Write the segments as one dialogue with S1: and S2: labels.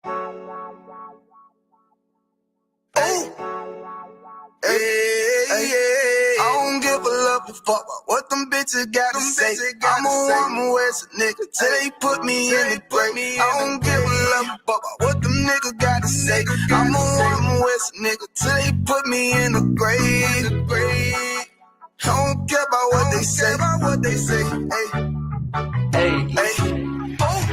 S1: I don't give a love a fuck about what them bitches gotta say. I'm a West nigga till they put me in the grave. I don't give a love a fuck about what them niggas gotta say. I'm a West nigga till they put me in the grave. I don't care about what they say. Hey.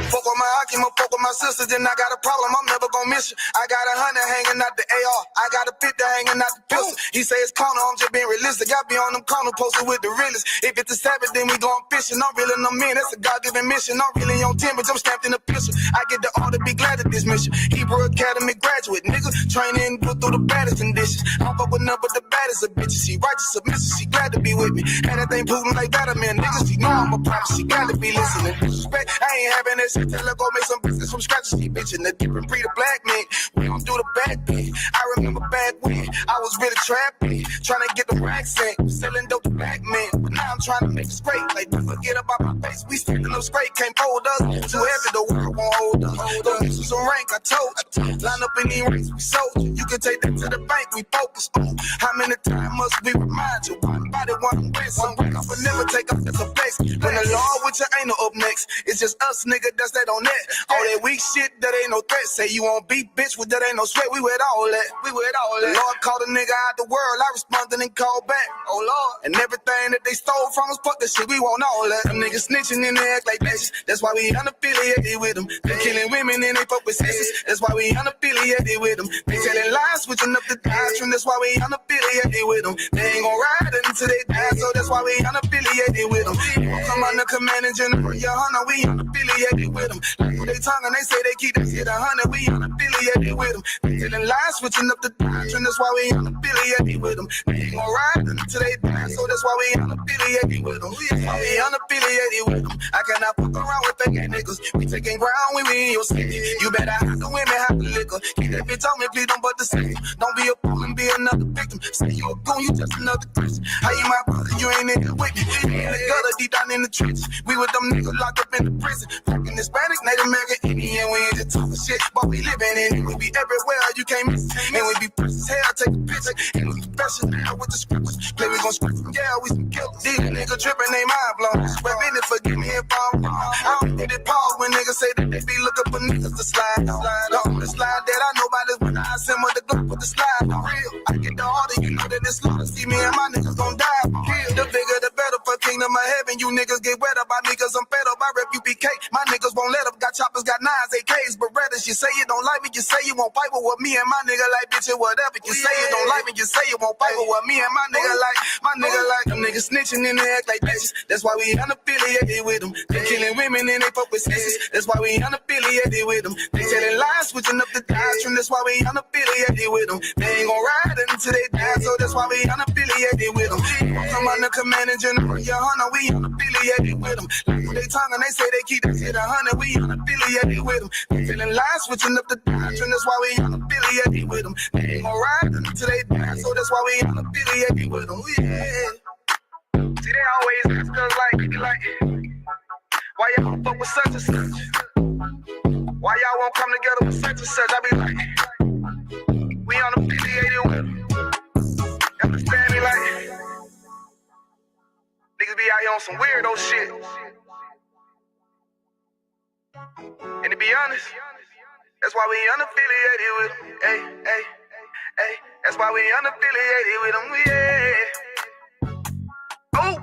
S1: Fuck with my Akima, fuck with my sister, then I got a problem, I'm never gonna miss you. I got 100 hanging out the AR, I got a 50 hanging out the pistol. He say it's corner, I'm just being realistic. I be on them corner posted with the realest. If it's a Sabbath, then we going fishing. I'm reeling them in, that's a God-given mission. I'm really on 10, but I'm stamped in the pistol. I get the order, be glad at this mission. Hebrew Academy graduate, nigga, training, put through the baddest conditions. I fuck with none but the baddest of bitches. She righteous, submissive, she glad to be with me. Had that thing Putin like that, man, niggas, she know I'm a prophet, she got to be listening. Disrespect, I ain't having that shit. Tell her go make some business from scratch. She bitchin' the different breed of black men. We don't do the bad thing. I remember back when I was really trapping, trying to get the racks in, selling dope to black men. But now I'm trying to make it straight. Like, don't forget about my face. We standing up straight, can't hold us. Too heavy, the world won't hold us. Go get you some rank, I told you. Line up in these ranks, we soldier. You can take that to the bank, we focus on. How many times must we remind you? One body, one way, some break up, but never take up as a flex. When the law with you ain't no up next, it's just us, nigga, that's that on that. All that weak shit, that ain't no threat. Say you want beef, bitch, with that ain't no sweat. We with all that. The Lord called a nigga out the world. I responded and called back. Oh Lord. And everything that they stole from us, fuck that shit. We want all that. Them niggas snitching and they act like bitches. That's why we unaffiliated with them. They killing women and they fuck with sisters. That's why we unaffiliated with them. They telling lies, switching up the doctrine. That's why we unaffiliated with them. They ain't gon' ride until they die, so that's why we unaffiliated with them. Come on the commanding general, YAHANNA, we unaffiliated with them. They tongue and they say they keep that shit 100, we unaffiliated with them. They telling lies, switching up the doctrine, that's why we unaffiliated with them. They ain't gon' ride until they die, so that's why we unaffiliated with them. We unaffiliated with them. I cannot fuck around with fake niggas. We taking ground when we in your city. You better have the women, have the liquor. Keep that bitch on me, please don't but the same. Don't be a fool and be another victim. Say you a goon, you just another Christian. How you my brother, you ain't in the wicked. In the gutter, deep down in the trenches. We with them niggas locked up in the prison. Fucking Hispanic, Native American, Indian, we ain't just talking shit, but we living in it. We be everywhere, you can't miss it. And we be fresh as hell, take a picture. And we special now with the scriptures. Play, we gon' scratch them, yeah, we some killers. These niggas tripping, they mind blown. But business, forgive me if I'm wrong. I don't get it pause when niggas say that they be looking for niggas to slide. On the slide that I know about this when I send with the Glock with the slide. For real, I get the order, you know that it's slaughter. See me and my niggas gon' die. Kill. The bigger the better for kingdom of heaven. You niggas get wet up by me cause I'm fed up. I rep U.P.K. My niggas won't let up. Got choppers, got nines, AKs, Berettas. You say you don't like me, you say you won't fight with me and my nigga like bitch or whatever. You say you don't like me, you say you won't fight with me and my nigga like them niggas snitching and they act like bitches. That's why we unaffiliated with them. They killing women and they fuck with sisters. That's why we unaffiliated with them. They telling lies, switching up the doctrine. That's why we unaffiliated with them. They ain't gon' ride until they die, so that's why we unaffiliated with them. Come on the commanding general, YAHANNA, we unaffiliated with them. Like they tongue and they say they keep that shit 100, we unaffiliated with them. They telling lies, switching up the doctrine. That's why we unaffiliated with them. They ain't gon' ride until they die, so that's why we unaffiliated with them. Yeah. See, they always ask us like, why y'all fuck with such and such? Why y'all won't come together with such and such? I be like, we unaffiliated with them. Understand me? Like, niggas be out here on some weirdo shit. And to be honest, that's why we unaffiliated with them. Hey. That's why we unaffiliated with them. Yeah. Oh.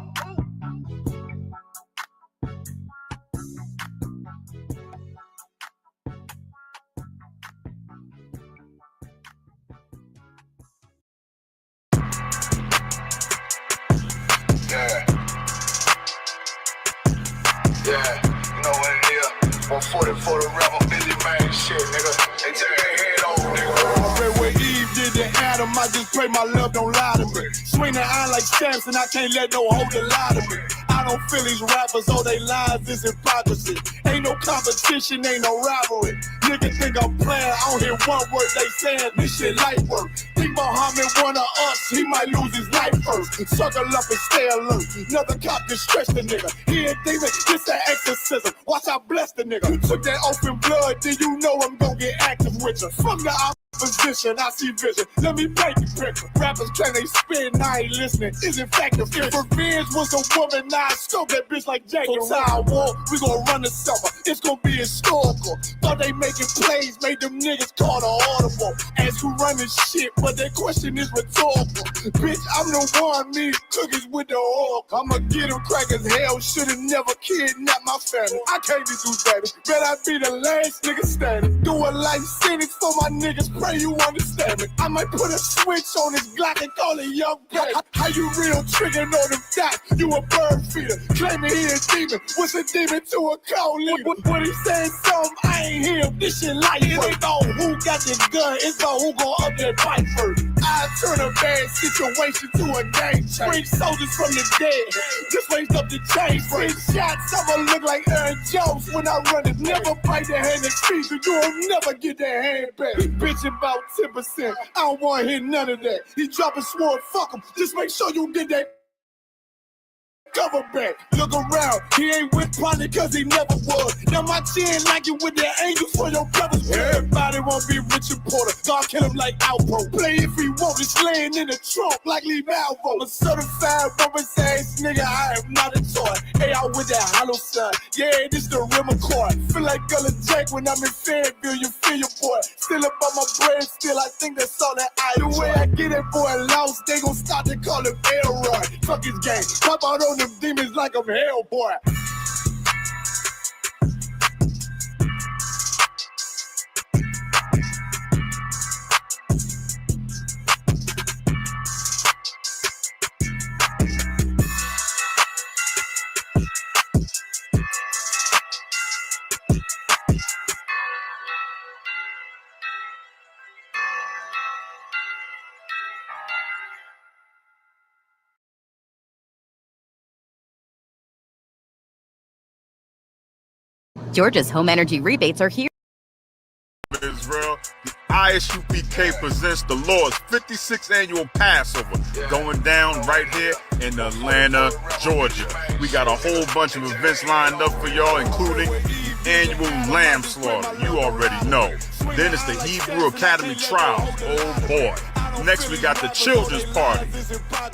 S1: Yeah, you know what it is. 140 for the rebel, 50 man shit, nigga. They take their head over, nigga. Right where Eve did to Adam. him, I just pray my love don't lie to me. Swing the iron like stamps and I can't let no holder lie to me. I don't feel these rappers, all they lies is hypocrisy. Ain't no competition, ain't no rivalry. Nigga think I'm playing, I don't hear one word they saying, this shit light work. Think Muhammad one of us, he might lose his life first. Suckle up and stay alert. Another cop can stretch the nigga. He ain't demon, this an exorcism. Watch I bless the nigga. You took that open blood, then you know I'm gonna get active with you. From the opposition, I see vision. Let me paint the picture. Rappers claim they spin, I ain't listening. Is in fact the fear. If revenge was a woman, now I scope that bitch like Jacob. So I war, we gon' run the summer. It's gon' be historical. Thought they making plays, made them niggas call the audible. Ask who run this shit, but that question is rhetorical. Bitch, I'm the one, me cookies with the oil. I'ma get them crackers, hell, should've never kidnapped my family. I can't do that. Bet I be the last nigga standing. Do a life sentence for my niggas, pray you understand me. I might put a switch on this Glock and call it young play. How you real triggering on them dots? You a bird feeder, claiming he a demon. What's a demon to a cold leader? What he saying something, I ain't hear. This shit like it ain't on who got the gun, it's on who gon' up that fight first. I turn a bad situation to a game changer. Bring soldiers from the dead, just raised up the chain. Bring shots, I'ma look like Aaron Jones when I run it. Never bite the hand that feeds you, you'll never get that hand back. He bitch about 10%, I don't wanna hear none of that. He dropping sword, fuck him, just make sure you get that cover back. Look around, he ain't with Ponder cause he never was. Now my chin like you with the angels for your brothers. Everybody won't be Richard Porter. God kill him like Alpo. Play if he want, it's laying in the trunk like Lee Malvo. A certified rubber's ass nigga, I am not a toy. Hey, out with that hollow sign. Yeah, this the rim accord. Feel like Gullah Jack when I'm in Fayetteville, you feel your boy. Still up on my bread, still I think that's all that I do. The way I get it boy lost, they gon' start to call him Elroy. Fuck his game, pop out on them demons like I'm Hellboy.
S2: Georgia's home energy rebates are here.
S3: Israel, the I.S.U.P.K presents the Lord's 56th annual Passover going down right here in Atlanta, Georgia. We got a whole bunch of events lined up for y'all, including the annual lamb slaughter. You already know. Then it's the Hebrew Academy trials. Oh boy. Next we got the children's party.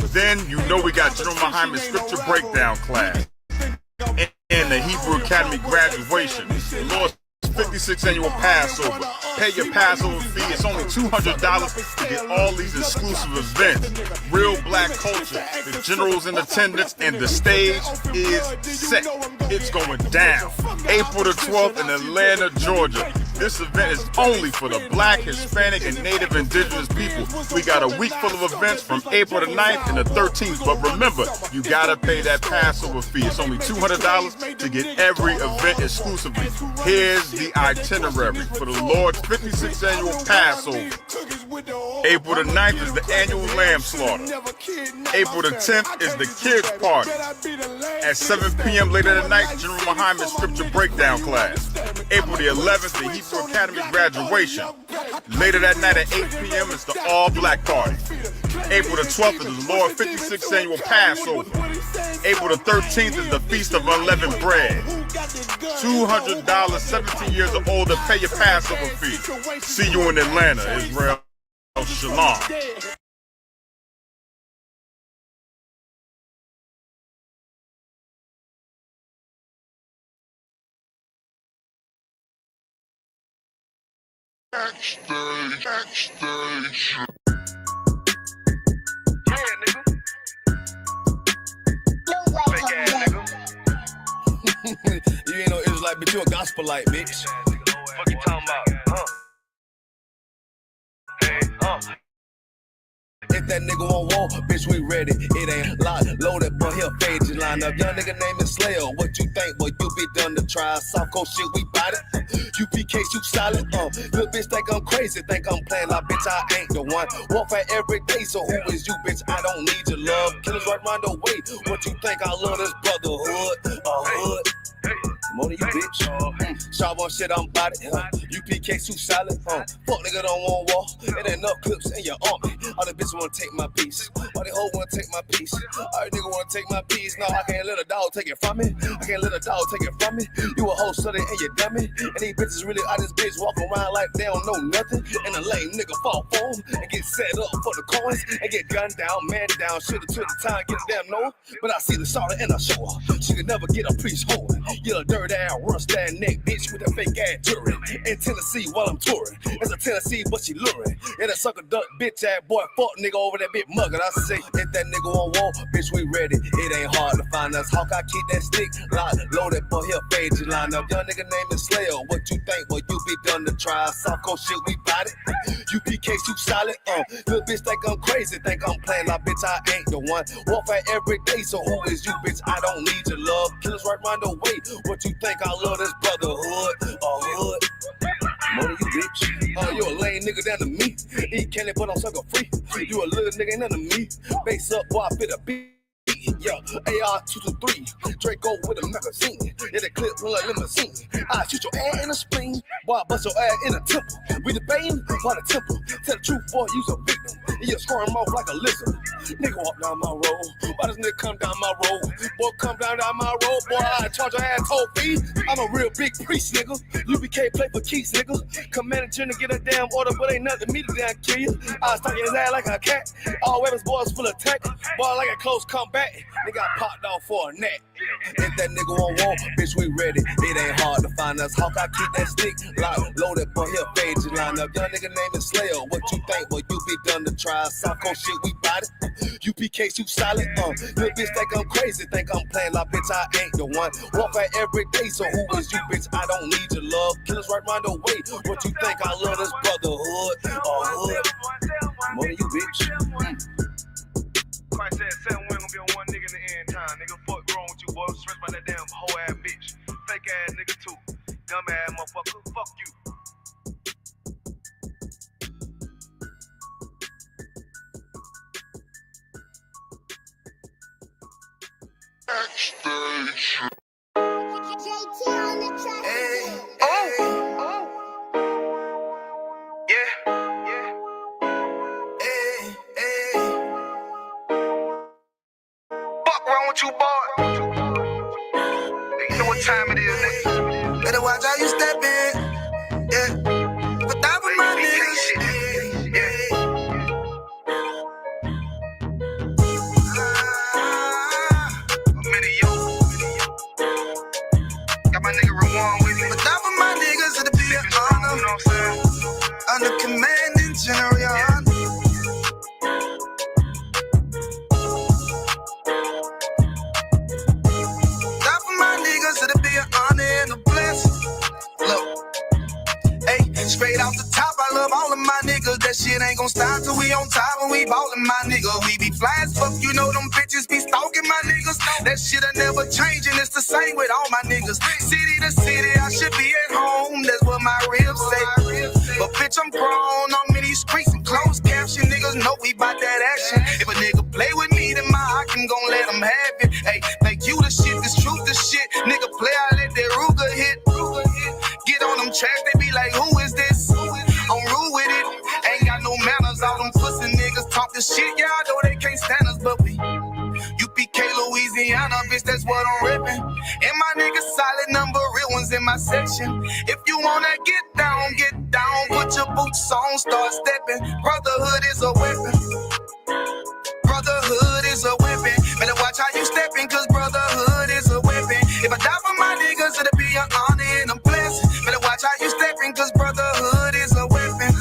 S3: Then you know we got General Muhammad's scripture breakdown class. And the Hebrew Academy graduation. The Lord's 56th annual Passover. Pay your Passover fee. It's only $200 to get all these exclusive events. Real black culture. The general's in attendance and the stage is set. It's going down. April the 12th in Atlanta, Georgia. This event is only for the black, Hispanic, and Native Indigenous people. We got a week full of events from April the 9th and the 13th. But remember, you gotta pay that Passover fee. It's only $200 to get every event exclusively. Here's the itinerary for the Lord's 56th annual Passover. April the 9th is the annual lamb slaughter. April the 10th is the kids party. At 7 p.m. later that night, General Muhammad's scripture breakdown class. April the 11th, the Hebrew Academy graduation. Later that night at 8 p.m. is the all-black party. April the 12th is the Lord's 56th annual Passover. April the 13th is the Feast of Unleavened Bread. $200, 17 years or older, pay your Passover fee. See you in Atlanta, Israel. Shalom.
S4: Backstage.
S5: Yeah, nigga. Fake ass nigga.
S4: You ain't no Israelite, but you a gospelite, bitch.
S5: Fuck you talking about?
S4: If that nigga on war, bitch, we ready. It ain't locked, loaded, but he'll fade you line up. Young nigga name is Slayer. What you think, boy? You be done to try. Soft coast shit, we bout it. UPK, you solid. Little bitch think I'm crazy, think I'm playing like bitch, I ain't the one. Warfare every day, so who is you, bitch? I don't need your love. Killers right round the way. What you think? I love this brotherhood. Hood. More than you, bitch. Sharp on shit, I'm bout it. UPK, too solid. Fuck nigga don't want war. It ain't enough clips in your army. All the bitches wanna take my piece. All the hoes wanna take my piece. All the nigga wanna take my piece. No, I can't let a dog take it from me. I can't let a dog take it from me. You a hoe, study and you dummy. And these bitches really out this bitch walk around like they don't know nothing. And a lame nigga fall for them and get set up for the coins and get gunned down, man down. Shoulda took the time, get a damn no. But I see the sorrow and I show her. She could never get a priest hold. You a dirt ass, rust ass neck bitch with a fake ass jury. In Tennessee while I'm touring. It's a Tennessee, but she luring. And a sucker duck bitch ass boy, fuck nigga over that bit mugger. I say, if that nigga on wall, bitch, we ready. It ain't hard to find us. Hawk, I keep that stick locked, loaded, but he'll fade you line up. Young nigga name is Slayer. What you think? Well, you be done to try. Soft coast shit, we bout it. UPK, you solid. Little bitch think I'm crazy, think I'm playing like bitch, I ain't the one. Warfare every day, so who is you, bitch? I don't need your love. Killers right round the way. What you think? I love this brotherhood. Hood. More than you, bitch. You a lame nigga down to me. Eat candy, but I'm sucker free. You a little nigga, ain't nothing to me. Base up, boy, I fit a beat. Yeah, AR-223, Draco with a magazine. Yeah, the clip run like limousine. I shoot your ass in the spleen, boy, I bust your ass in the temple. We debating by the temple. Tell the truth, boy, you's a victim. You squirm off like a lizard. Nigga walk down my road. Why does nigga come down my road? Boy, come down my road, boy, I charge your ass toll fee. I'm a real big priest, nigga. UPK play for keys, nigga. Commander General get a damn order, but ain't nothing to me to damn kill you. I stuck his ass like a cat. All weapons, boys full of tech. Boy, like a close combat. Nigga got popped off for a neck. If that nigga on wall, bitch, we ready. It ain't hard to find us. Hawk, I keep that stick locked, loaded, but he'll fade you line up. Young nigga name is Slayer. What you think? Well, you be done to try. Soft coast shit, we bout it. UPK, you solid. Little bitch think I'm crazy, think I'm playing like bitch, I ain't the one. Warfare every day, so who is you, bitch? I don't need your love. Killers right round the way. What you think? I love this brotherhood. Hood. More than you, bitch.
S5: Christ said 7 women gonna be on one nigga in the end time. Nigga, fuck wrong with you, boy. Stressed by that damn hoe ass bitch. Fake ass nigga too. Dumb ass motherfucker. Fuck you.
S1: You boy. You know what time it is, nigga. Better watch how you step in. Yeah. But that was my niggas. I'm in yo. Got my nigga Rawan with me. But that was my niggas. It'll be an honor. You know what I'm saying? Under commanding General. Straight off the top, I love all of my niggas. That shit ain't gon' stop till we on top and we ballin' my nigga. We be fly as fuck, you know them bitches be stalking my niggas. That shit'll never change and it's the same with all my niggas. City to city, I should be at home. That's what my ribs say. But bitch, I'm grown. I'm in these streets and closed caption. Niggas know we bout that action. If a nigga play with me, then my Hakim gon' let him have it. Hey, think you the shit, this truth the shit. Nigga play, I let that Ruger hit. Get on them tracks, they be like, who is this? I'm rude with it. Ain't got no manners. All them pussy niggas talkin' shit. Yeah, I know they can't stand us, but we UPK, Louisiana, bitch, that's what I'm rippin'. And my niggas solid number, real ones in my section. If you wanna get down, put your boots on, start steppin'. Brotherhood is a weapon. Brotherhood is a weapon. Better watch how you steppin', cause brotherhood is a weapon. If I die for my niggas, it'll be an honor and a blessing. Better watch how you steppin', cause brotherhood is a weapon.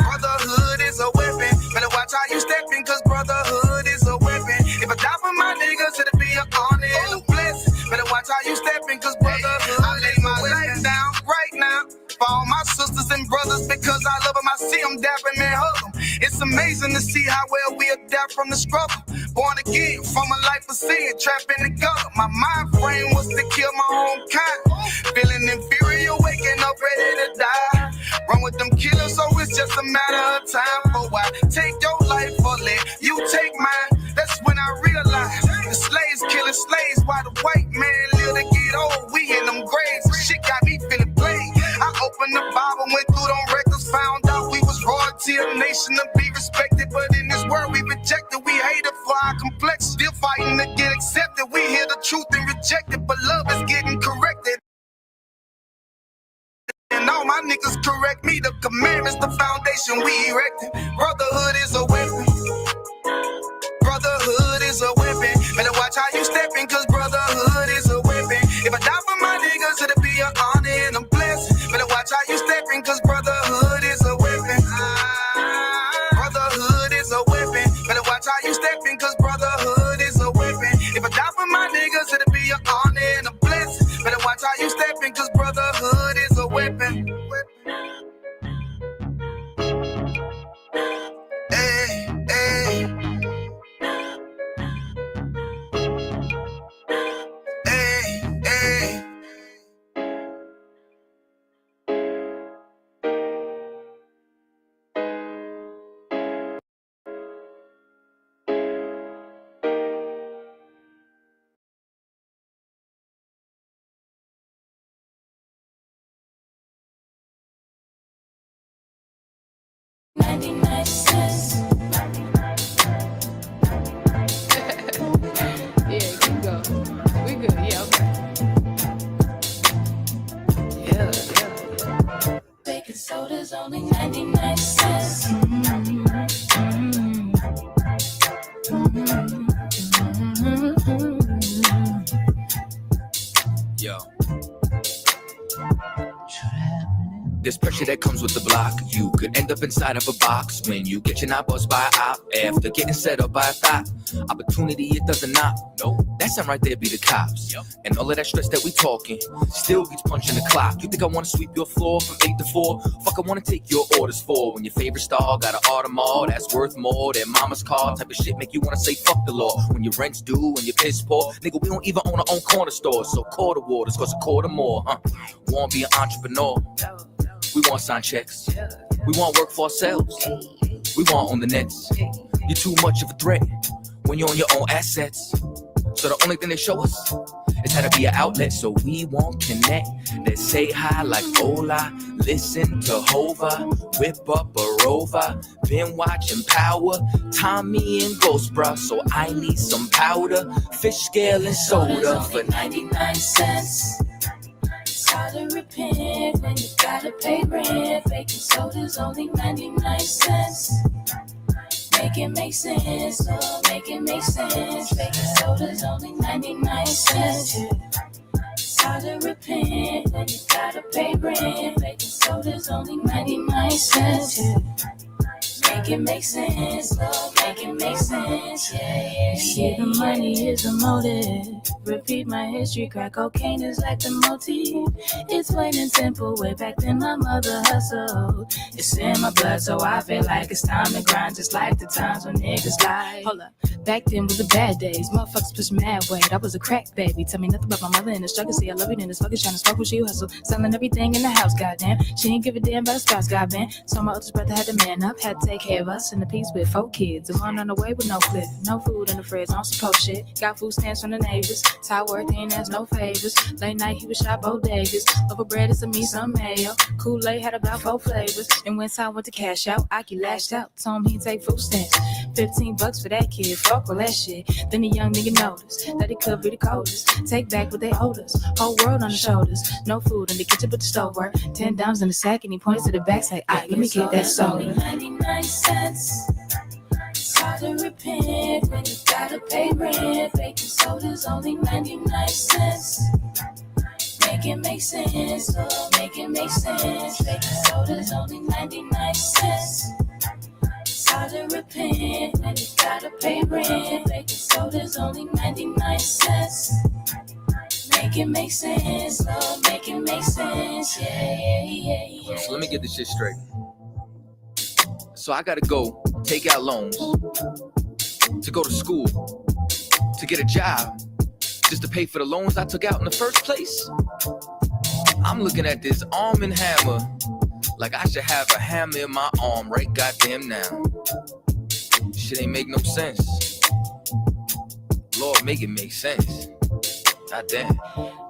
S1: Brotherhood is a weapon. Better watch how you steppin', cause brotherhood is a weapon. If I die for my niggas, it'll be an honor and a blessing. Better watch how you steppin', cause brotherhood I lay my life down right now for all my sisters and brothers, because I love them. I see them dapping and hug them. It's amazing to see how well we adapt from the struggle. Born again from a life of sin, trapped in the gutter. My mind frame was to kill my own kind. Feeling inferior, waking up ready to die. Run with them killers, so it's just a matter of time. For I take your life or let you take mine. That's when I realized the slaves killing slaves while the white man live to get old. We in them graves, shit got me feeling played. I opened the Bible, went through them records, found out we was royalty, a nation to be respected. But in this world we rejected, we hated for our complex. Still fighting to get accepted. We hear the truth and reject it, but love is getting corrected. And all my niggas correct me. The commandments, the foundation we erected. Brotherhood is a weapon. Brotherhood is a weapon. Better watch how you stepping, cause brotherhood is a weapon. If I die for my niggas, it'll be an honor and a blessing. Better watch how you stepping, cause brotherhood is a weapon. Brotherhood is a weapon. Better watch how you stepping, cause brotherhood is a weapon. If I die for my niggas, it'll be an honor and a blessing. Better watch how you stepping, cause brotherhood is a weapon. Hey, hey. Hey, hey.
S6: Yeah, keep going. We good. Yeah, okay. Yeah.
S7: Baking soda's only 99 cents.
S4: Yo. There's pressure that comes with the block. You could end up inside of a box when you get your knob buzzed by a op after getting set up by a thought. Opportunity, it doesn't knock. No, that sound right there be the cops. Yep. And all of that stress that we talking still beats punching the clock. You think I want to sweep your floor from 8 to 4? Fuck, I want to take your orders for when your favorite star got an Audemars that's worth more than mama's car. Type of shit make you want to say fuck the law. When your rent's due and your piss poor, nigga, we don't even own our own corner store. So quarter waters cost a quarter more, huh? Want to be an entrepreneur? We want sign checks. We want work for ourselves. We want on the nets. You're too much of a threat when you're on your own assets. So the only thing they show us is how to be an outlet. So we won't connect. Let's say hi like hola. Listen to Hova. Whip up a Rover. Been watching Power. Tommy and Ghost Bra. So I need some powder. Fish scale and soda for
S7: 99 cents. It's hard to repent when you gotta pay rent. Baking soda's only 99 cents. Make it make sense, oh, make it make sense. Baking soda's only 99 cents. It's hard to repent when you gotta pay rent. Baking soda's only 99 cents. Make it make sense, oh, make it make sense. Yeah. See, the money is a motive. Repeat my history, crack cocaine is like the motif. It's plain and simple, way back then my mother hustled. It's in my blood, so I feel like it's time to grind, just like the times when niggas lied. Hold up, back then was the bad days, motherfuckers push mad weight. I was a crack baby, tell me nothing about my mother and the struggle. See, I love you in this fucking trying to smoke with you, hustle, selling everything in the house, goddamn. She ain't give a damn about a spouse, goddamn. So my oldest brother had to man up, had to take care of us in the piece with 4 kids. And one on the way with no clip, no food in the fridge, on some post shit. Got food stamps from the neighbors. Ty worth, he ain't ask no favors. Late night, he was shot bodegas. Over bread is a me, some mayo. Kool-Aid had about 4 flavors. And when I went to cash out, Aki lashed out. Told him he'd take food stamps. $15 for that kid, fuck all that shit. Then the young nigga noticed that he could be the coldest. Take back what they owed us. Whole world on the shoulders. No food in the kitchen but the stove work. $10 in the sack and he points to the back, say, let me get that soda. 99 cents. It's hard to repent when you gotta pay rent. Baking soda's only 99 cents. Make it make sense, oh, make it make sense. Baking soda's only 99 cents. It's hard to repent when you gotta pay rent. Baking soda's only 99 cents. Make it make sense, oh, make it make sense. Yeah.
S4: So let me get this shit straight.
S8: So I gotta go take out loans to go to school, to get a job, just to pay for the loans I took out in the first place. I'm looking at this arm and hammer like I should have a hammer in my arm right goddamn now. Shit ain't make no sense. Lord, make it make sense. Goddamn.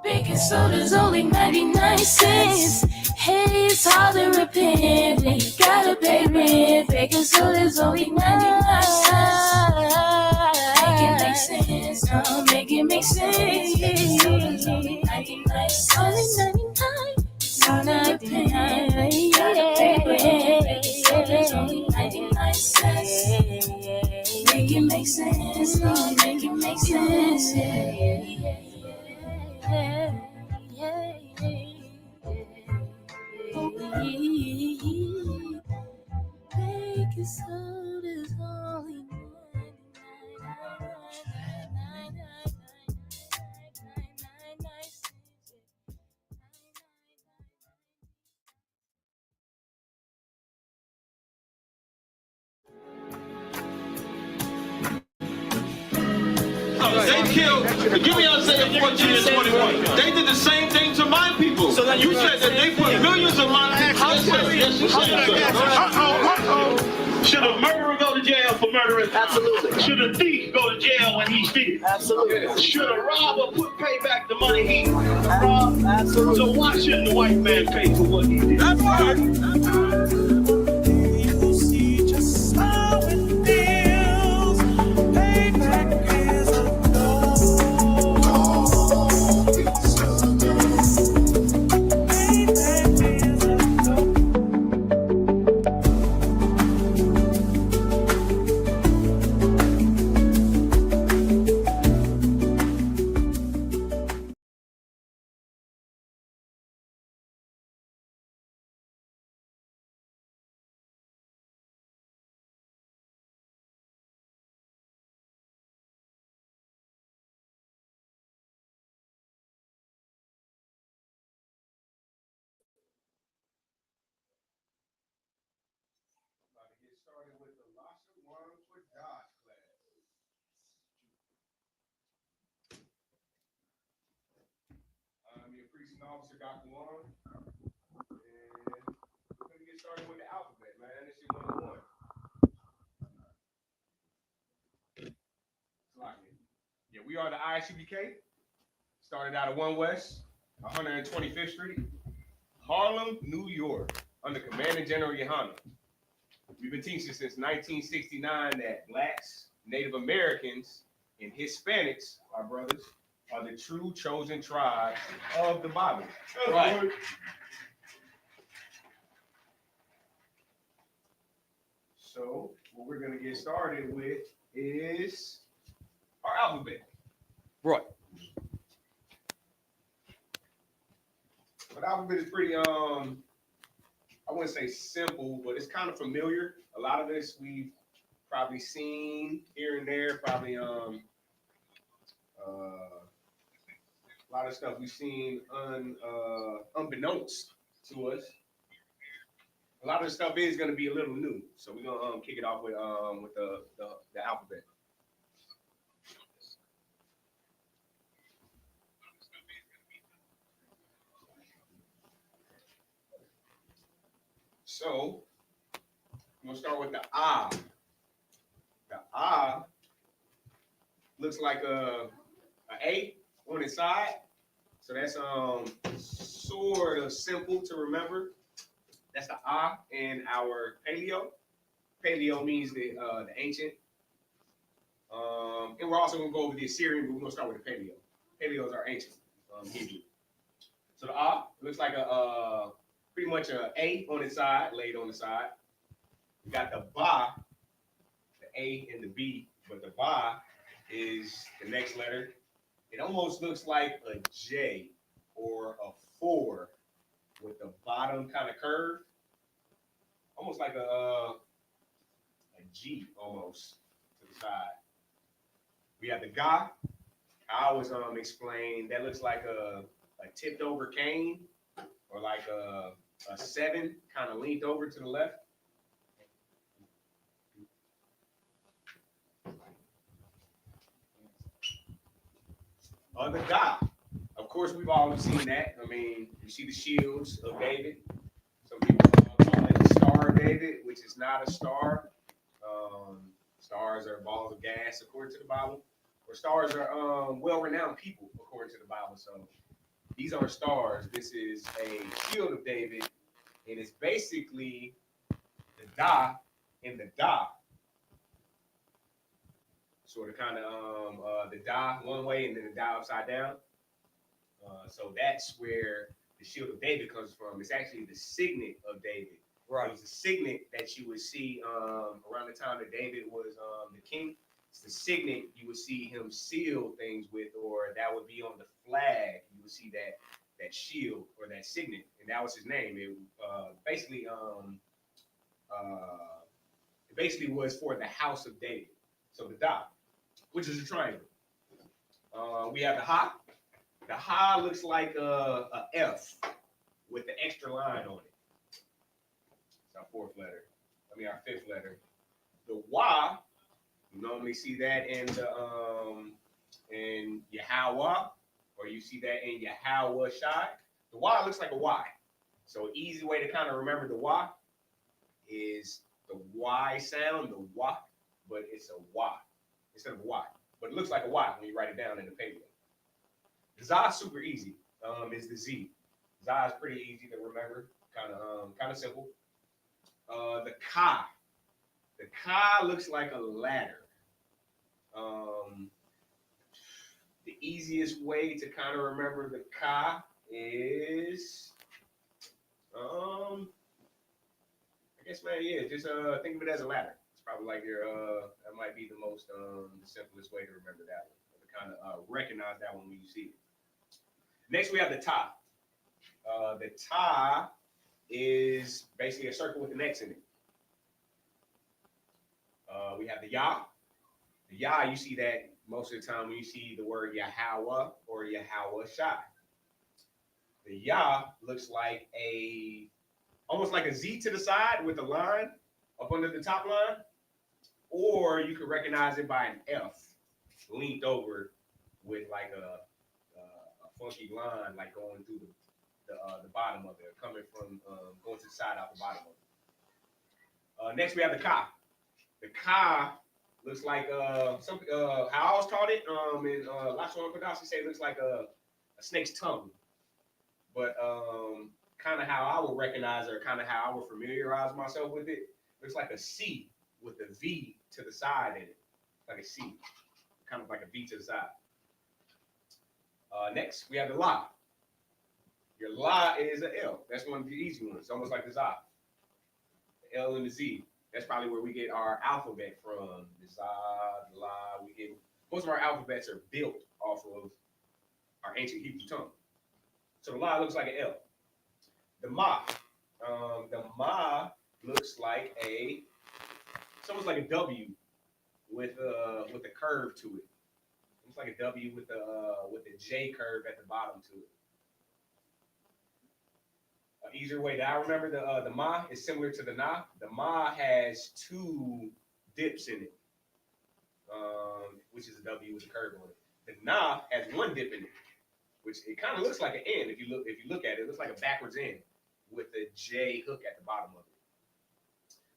S7: Baking soda's only 99 cents. Hey, it's hard to repent when you gotta pay rent. Baking soda's only 99 cents. Make it make sense. No, make it make sense. Baking soda's only 99 cents. Only 99. So not repent. You gotta pay rent. Baking soda's only 99 cents. Make it make sense. No, make it make sense. Baking soda's only 99 cents.
S9: They killed, give me Isaiah 14 and 21. They did the same thing to my people. So you said that they put millions of my houses. Yes, you said so. Should a murderer go to jail for murdering? Absolutely. Should a thief go to jail when he steals? Absolutely. Should a robber pay back the money he robbed? Absolutely. So why shouldn't the white man pay for what he did? That's right.
S3: Started with the Lashawan Qadash class. I'm your priest and officer, Dr. Warren, and we're going to get started with the alphabet, man. This is 101. Yeah, we are the I.S.U.P.K. Started out of 1 West, 125th Street, Harlem, New York, under Commanding General YAHANNA. We've been teaching since 1969 that Blacks, Native Americans, and Hispanics, our brothers, are the true chosen tribe of the Bible. Right. So what we're going to get started with is our alphabet.
S8: Right.
S3: But alphabet is pretty, I wouldn't say simple, but it's kind of familiar. A lot of this we've probably seen here and there, probably a lot of stuff we've seen unbeknownst to us. A lot of the stuff is going to be a little new, so we're going to kick it off with the alphabet. So I'm gonna start with the I. The I looks like a A on its side, so that's sort of simple to remember. That's the I in our paleo. Paleo means the ancient. And we're also gonna go over the Assyrian, but we're gonna start with the paleo. Paleo is our ancient Hebrew. So the I looks like a pretty much a A on its side, laid on the side. We got the Ba, the A and the B, but the Ba is the next letter. It almost looks like a J or a 4 with the bottom kind of curve, almost like a G almost to the side. We have the Ga. I always explain that looks like a tipped over cane or like a 7 kind of leaned over to the left.
S10: The God. Of course, we've all seen that. I mean, you see the shields of David. Some people call it the Star of David, which is not a star. Stars are balls of gas, according to the Bible. Or stars are well-renowned people, according to the Bible. So these aren't stars. This is a shield of David, and it's basically the Da and the Da. Sort of kind of the Da one way and then the Da upside down. So that's where the shield of David comes from. It's actually the signet of David. Right. It was the signet that you would see around the time that David was the king. It's the signet you would see him seal things with, or that would be on the flag. You would see that shield or that signet, and that was his name. It basically was for the house of David. So the Da, which is a triangle. We have the Ha. The Ha looks like a F with the extra line on it. It's our our fifth letter. The Wa, you normally see that in Yahweh, or you see that in Yahweh Shai. The Y looks like a Y. So an easy way to kind of remember the Y is the Y sound, the Y, but it's a Y instead of a Y. But it looks like a Y when you write it down in the paper. The Za is super easy. Is the Z. Za is pretty easy to remember. Kind of simple. The Ka. The Ka looks like a ladder. The easiest way to kind of remember the Ka is, I guess, man, yeah, just think of it as a ladder. It's probably like that might be the most the simplest way to remember that one, or to kind of recognize that one when you see it. Next, we have the Ta. The Ta is basically a circle with an X in it. We have the Yah. The Yah, you see that most of the time when you see the word Yahweh or Yahweh Shai. The Yah looks like almost like a Z to the side with a line up under the top line, or you could recognize it by an F linked over with like a funky line, like going through the bottom of it, coming from going to the side out the bottom of it. Next, we have the Ka. The Ka looks like how I was taught it in Lashawan Qadash, say it looks like a snake's tongue, but kind of how I would recognize it, or kind of how I would familiarize myself with it. Looks like a C with a V to the side in it, like a C, kind of like a V to the side. Next, we have the La. Your La is an L. That's one of the easy ones. It's almost like the Za. The L and the Z. That's probably where we get our alphabet from. The Za, the La. Most of our alphabets are built off of our ancient Hebrew tongue. So the La looks like an L. The Ma. The Ma looks like it's almost like a W with a curve to it. It's like a W with a J curve at the bottom to it. An easier way that I remember the Ma is similar to the Na. The Ma has two dips in it, which is a W with a curve on it. The Na has one dip in it, which it kind of looks like an N. If you look at it, it looks like a backwards N with a J hook at the bottom of it.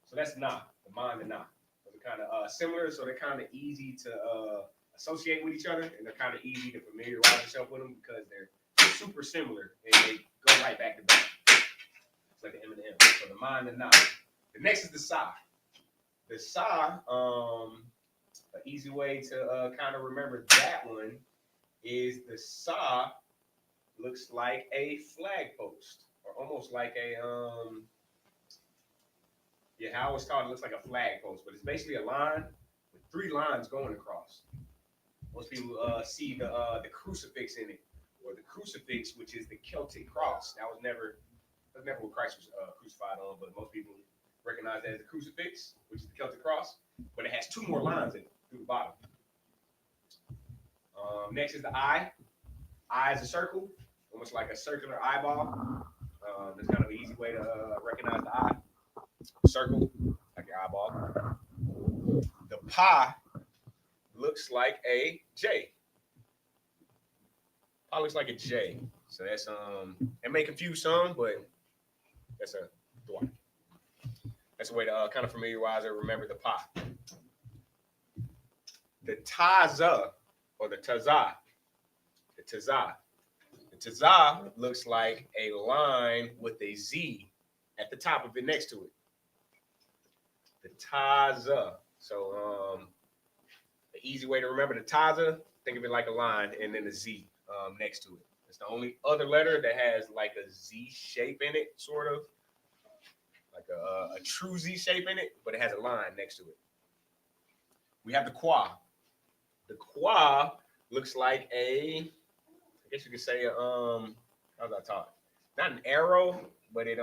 S10: So that's Na, the Ma and the Na. They're kind of similar, so they're kind of easy to associate with each other, and they're kind of easy to familiarize yourself with them because they're super similar and they go right back to back. It's like the M and the M. So the Ma and the Na. The next is the Sa. The Sa, an easy way to kind of remember that one is the Sa looks like a flag post, or almost like how it's called. It looks like a flag post, but it's basically a line with three lines going across. Most people see the crucifix in it, or the crucifix, which is the Celtic cross. That was never what Christ was crucified on, but most people recognize that as the crucifix, which is the Celtic cross. But it has two more lines in it through the bottom. Next is the I. I is a circle, almost like a circular eyeball. That's kind of an easy way to recognize the I. Circle, like your eyeball. The Pa looks like a J. Pa looks like a J. So that's it may confuse some, but that's a dua. That's a way to kind of familiarize or remember the Pa. The TITHES or the TITHES. The TITHES. The TITHES looks like a line with a Z at the top of it next to it. The TITHES. So the easy way to remember the TITHES, think of it like a line and then a Z next to it. It's the only other letter that has like a Z shape in it, sort of. Like a true Z shape in it, but it has a line next to it. We have the Qua. The Qua looks like I guess you could say how's that taught? Not an arrow, but it's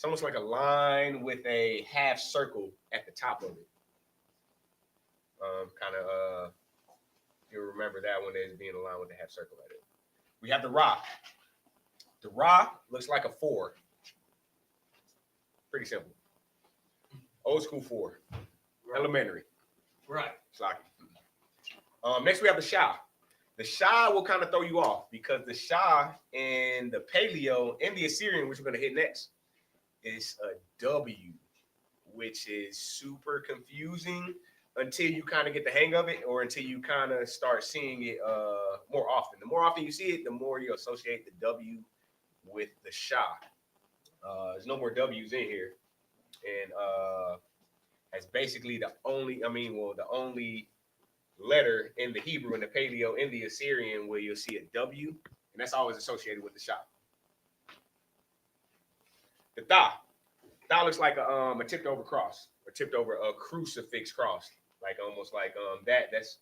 S10: almost like a line with a half circle at the top of it. You'll remember that one as being a line with a half circle at it. We have the Ra. The Ra looks like a 4. Pretty simple. Old school 4. Right. Elementary.
S11: Right.
S10: Next we have the Shah. The Shah will kind of throw you off because the Shah in the Paleo and the Assyrian, which we're going to hit next, is a W, which is super confusing until you kind of get the hang of it or until you kind of start seeing it more often. The more often you see it, the more you associate the W with the Shah. There's no more W's in here. And that's basically the only letter in the Hebrew, in the Paleo, in the Assyrian where you'll see a W, and that's always associated with the Shah. The Tha. Tha looks like a tipped over cross, or tipped over a crucifix cross, like almost like that. That's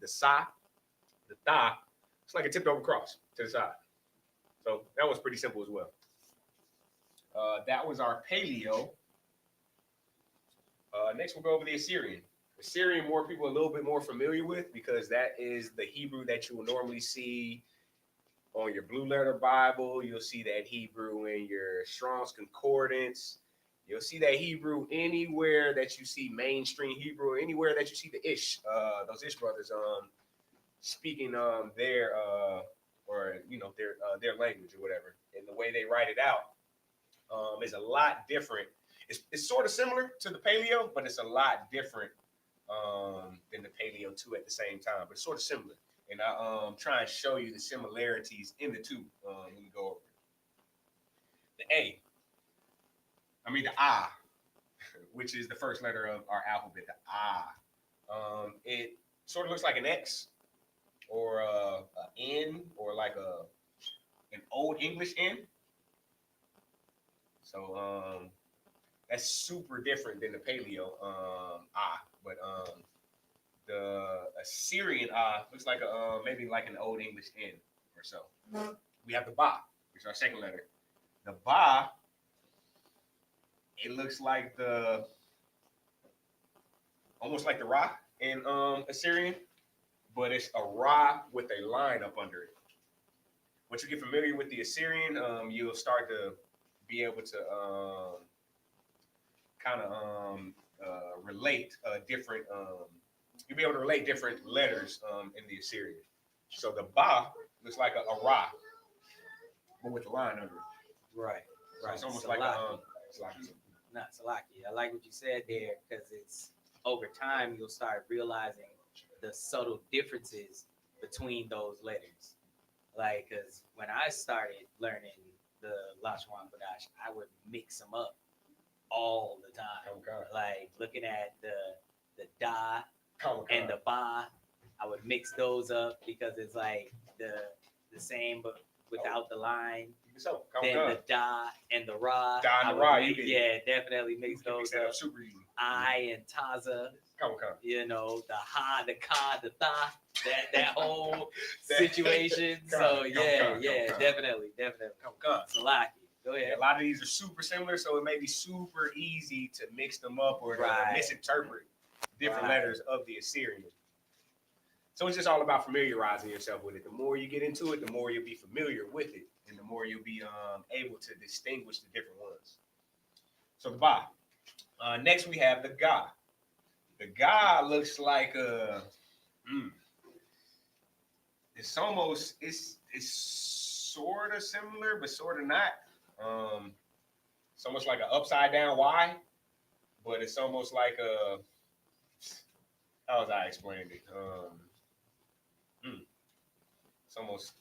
S10: the Sa. The Tha. It's like a tipped over cross to the side. So that was pretty simple as well. That was our Paleo. Next, we'll go over the Assyrian. Assyrian, more people a little bit more familiar with because that is the Hebrew that you will normally see on your Blue Letter Bible. You'll see that Hebrew in your Strong's Concordance. You'll see that Hebrew anywhere that you see mainstream Hebrew, anywhere that you see the Ish, those Ish brothers speaking their language or whatever. And the way they write it out is a lot different. It's sort of similar to the Paleo, but it's a lot different than the Paleo too at the same time. But it's sort of similar. And I try and show you the similarities in the two when we go over it. The I, which is the first letter of our alphabet, the I. It sort of looks like an X or a N or like an old English N. So that's super different than the Paleo I. But the Assyrian looks like maybe like an old English N or so. We have the Ba, which is our second letter. The Ba, it looks like almost like the Ra in Assyrian, but it's a Ra with a line up under it. Once you get familiar with the Assyrian, you'll start to be able to relate different. You'll be able to relate different letters in the Assyrian. So the Ba looks like a Ra, but with a line under it.
S11: Right.
S10: So it's almost
S11: Salaki.
S10: like
S11: Not Salaki. I like what you said there because it's over time you'll start realizing the subtle differences between those letters. Like, because when I started learning the Lashawan Qadash, I would mix them up all the time.
S10: Okay.
S11: Like looking at the Da and the Ba, I would mix those up because it's like the same but without the line.
S10: So
S11: then the Da and the Ra.
S10: Da and the Ra,
S11: definitely mix those up.
S10: Super easy.
S11: I and Taza. You know, the Ha, the Ka, the Tha, that whole situation. So definitely. Salaki. Go ahead.
S10: A lot of these are super similar, so it may be super easy to mix them up or to misinterpret different letters of the Assyrian. So it's just all about familiarizing yourself with it. The more you get into it, the more you'll be familiar with it, and the more you'll be able to distinguish the different ones. So the Ba. Next we have the Ga. The Ga looks like it's almost it's sort of similar, but sort of not. It's almost like an upside down Y, but it's almost like a how was I explaining it? It's almost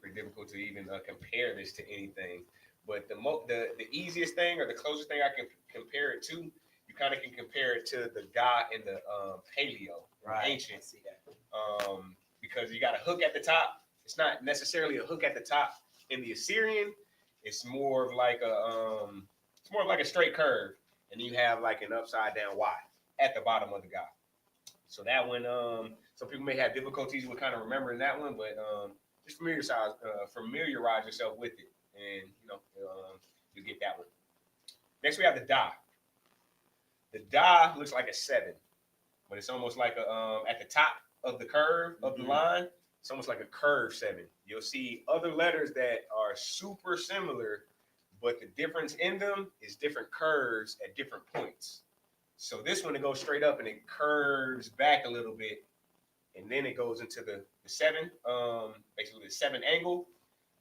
S10: pretty difficult to even compare this to anything. But the easiest thing or the closest thing I can compare it to, you kind of can compare it to the God in the paleo, ancient.
S11: See that.
S10: Because you got a hook at the top. It's not necessarily a hook at the top in the Assyrian. It's more of like a straight curve, and you have like an upside down Y at the bottom of the God. So that one, some people may have difficulties with kind of remembering that one, but just familiarize yourself with it, and you get that one. Next, we have the Da. The Da looks like a 7, but it's almost like a at the top of the curve of the line. It's almost like a curved 7. You'll see other letters that are super similar, but the difference in them is different curves at different points. So this one, it goes straight up and it curves back a little bit, and then it goes into the 7, basically the 7 angle,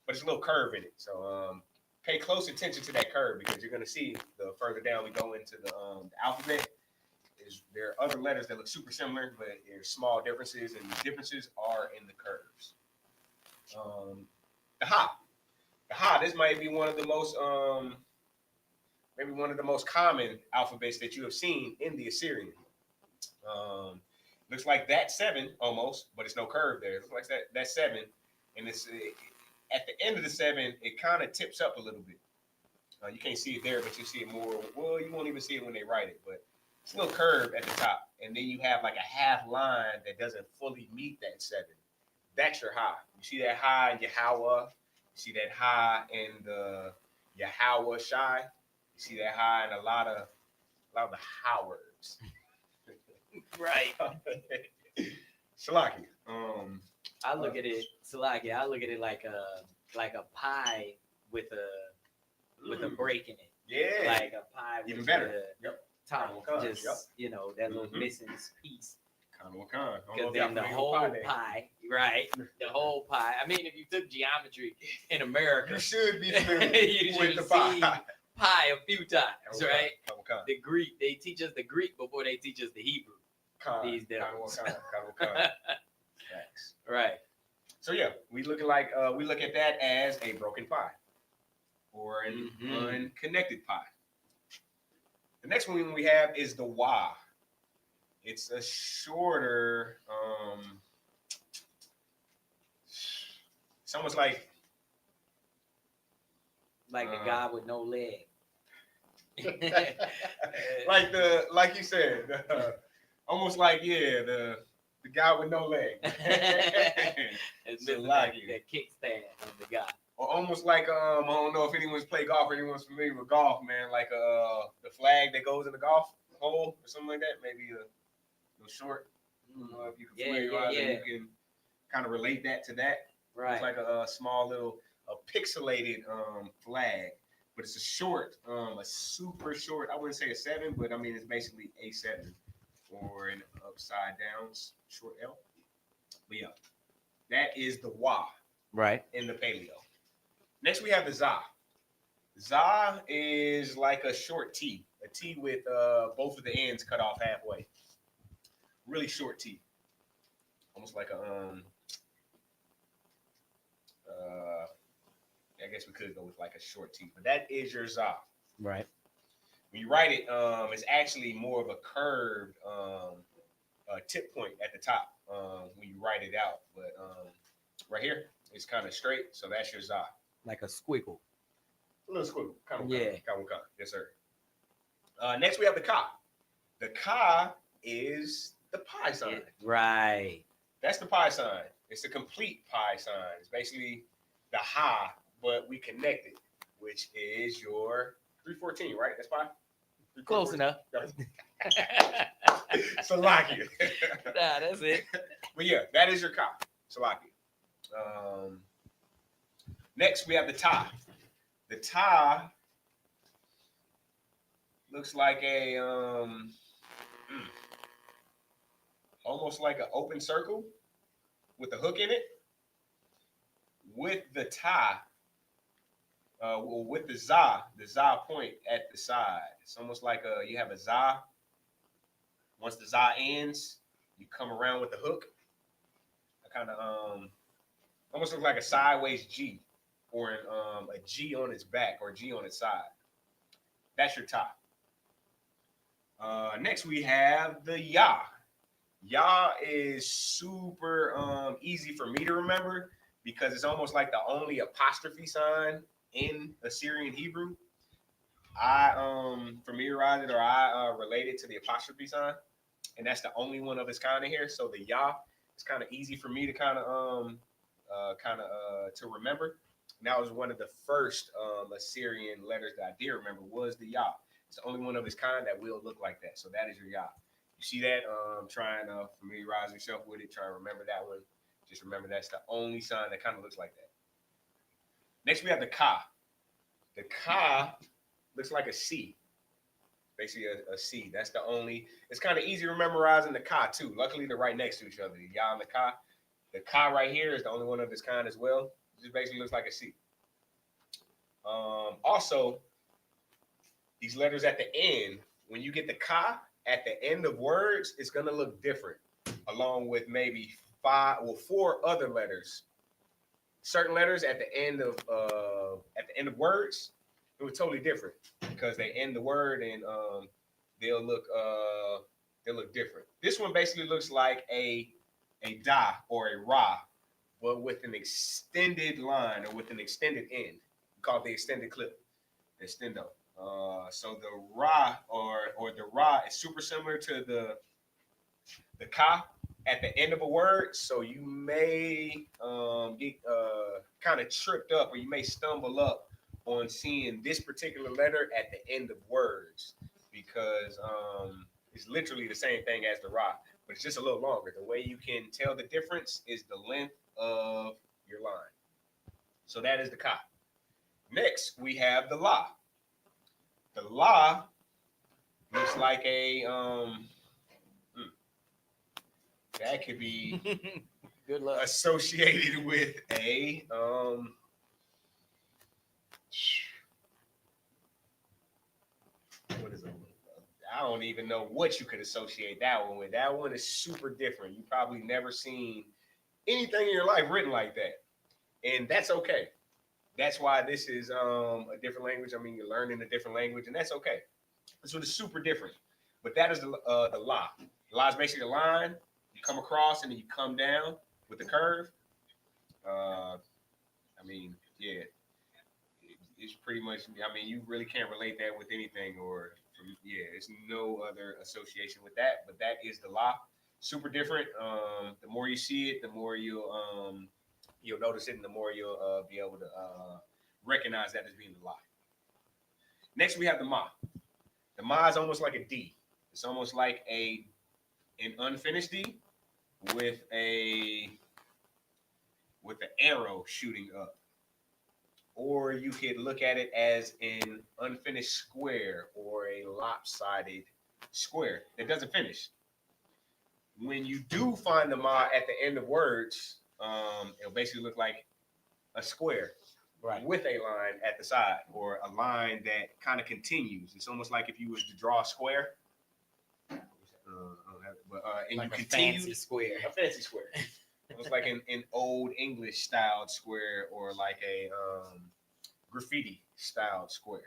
S10: but it's a little curve in it. So pay close attention to that curve, because you're going to see the further down we go into the alphabet, there are other letters that look super similar, but there's small differences, and the differences are in the curves. The Ha. The Ha, this might be one of the most maybe one of the most common alphabets that you have seen in the Assyrian. Looks like that 7 almost, but it's no curve there. It looks like that 7, and it's at the end of the 7, it kind of tips up a little bit. You can't see it there, but you see it more. Well, you won't even see it when they write it, but it's a little curve at the top, and then you have like a half line that doesn't fully meet that 7. That's your Ha. You see that Ha in Yahweh. You see that Ha in the Yahweh Shai. You see that Ha in a lot of the Ha words.
S11: Right.
S10: Shalaki.
S11: I look at it, Salaki. I look at it like a pie with a break in it.
S10: Yeah.
S11: Like a pie with
S10: even better.
S11: The
S10: Yep.
S11: top, just that little missing piece. Because then the whole pie, right? The whole pie. I mean, if you took geometry in America,
S10: you should be familiar
S11: you
S10: with the pie.
S11: Pie a few times, right? The Greek, they teach us the Greek before they teach us the Hebrew. These devils. Right.
S10: So yeah, we look at that as a broken pie or an unconnected pie. The next one we have is the Wa. It's a shorter, it's almost like
S11: a guy with no leg.
S10: like you said, almost like the guy with no leg.
S11: It's that kickstand of the guy.
S10: Or almost like I don't know if anyone's played golf or anyone's familiar with golf, man. Like the flag that goes in the golf hole or something like that. Maybe a little short. I don't know if you can familiarize it. You can kind of relate that to that.
S11: Right.
S10: It's like a small little pixelated flag, but it's a short, a super short. I wouldn't say a 7, but I mean it's basically a 7 or an upside down short L. But yeah, that is the Wa.
S11: Right.
S10: In the paleo. Next, we have the Za. Za is like a short T, a T with both of the ends cut off halfway. Really short T, almost like a I guess we could go with like a short T, but that is your Za.
S11: Right.
S10: When you write it, it's actually more of a curved tip point at the top when you write it out, but right here it's kind of straight, so that's your Za.
S11: Like a squiggle.
S10: A little squiggle. Kind of. Yes, sir. Next, we have the Ka. The Ka is the pi sign.
S11: Right.
S10: That's the pi sign. It's a complete pi sign. It's basically the Ha, but we connect it, which is your 314, right? That's pi?
S11: Close enough.
S10: Salakia.
S11: Nah, that's it.
S10: But yeah, that is your Ka. Salakia. Next, we have the Ta. The Ta looks like a almost like an open circle, with the hook in it, with the ta, with the za point at the side. It's almost like you have a za. Once the za ends, you come around with the hook. I kind of almost look like a sideways G, or a G on its back or a G on its side. That's your ta. Next we have the ya. Ya is super easy for me to remember because it's almost like the only apostrophe sign in Assyrian Hebrew. I familiarized it, or I related to the apostrophe sign, and that's the only one of its kind in here. So the ya is kind of easy for me to kind of to remember. And that was one of the first Assyrian letters that I did remember was the ya. It's the only one of its kind that will look like that. So that is your ya. You see that? Trying to familiarize yourself with it. Try to remember that one. Just remember that's the only sign that kind of looks like that. Next, we have the ka. The ka looks like a C. Basically a C. That's the only. It's kind of easy memorizing the ka too. Luckily, they're right next to each other. The ya and the ka. The ka right here is the only one of its kind as well. It just basically looks like a C. Also, these letters at the end, when you get the ka at the end of words, it's gonna look different, along with maybe 4 other letters. Certain letters at the end of words, it was totally different because they end the word and they'll look different. This one basically looks like a da or a ra, but with an extended line or with an extended end. We call it the extended clip, the extendo. So the ra or the ra is super similar to the ka at the end of a word. So you may get kind of tripped up, or you may stumble up on seeing this particular letter at the end of words because it's literally the same thing as the ra, but it's just a little longer. The way you can tell the difference is the length of your line. So that is the ka. Next, we have the la. The la looks like a that could be
S11: good luck
S10: associated with a what is it? I don't even know what you could associate that one with. That one is super different. You probably never seen anything in your life written like that, and that's okay. That's why this is a different language. I mean, you're learning a different language, and that's okay. This one is super different, but that is the la. The la is basically a line you come across and then you come down with the curve. I mean, yeah, it's pretty much. I mean, you really can't relate that with anything, or there's no other association with that. But that is the la. Super different. The more you see it, the more you'll notice it, and the more you'll be able to recognize that as being the la. Next, we have the ma. The ma is almost like a D. It's almost like an unfinished D with an arrow shooting up. Or you could look at it as an unfinished square or a lopsided square that doesn't finish. When you do find the ma at the end of words, it'll basically look like a square, right, with a line at the side, or a line that kind of continues. It's almost like if you was to draw a square, and like you continue a fancy square. Almost like an old English styled square, or like a graffiti styled square.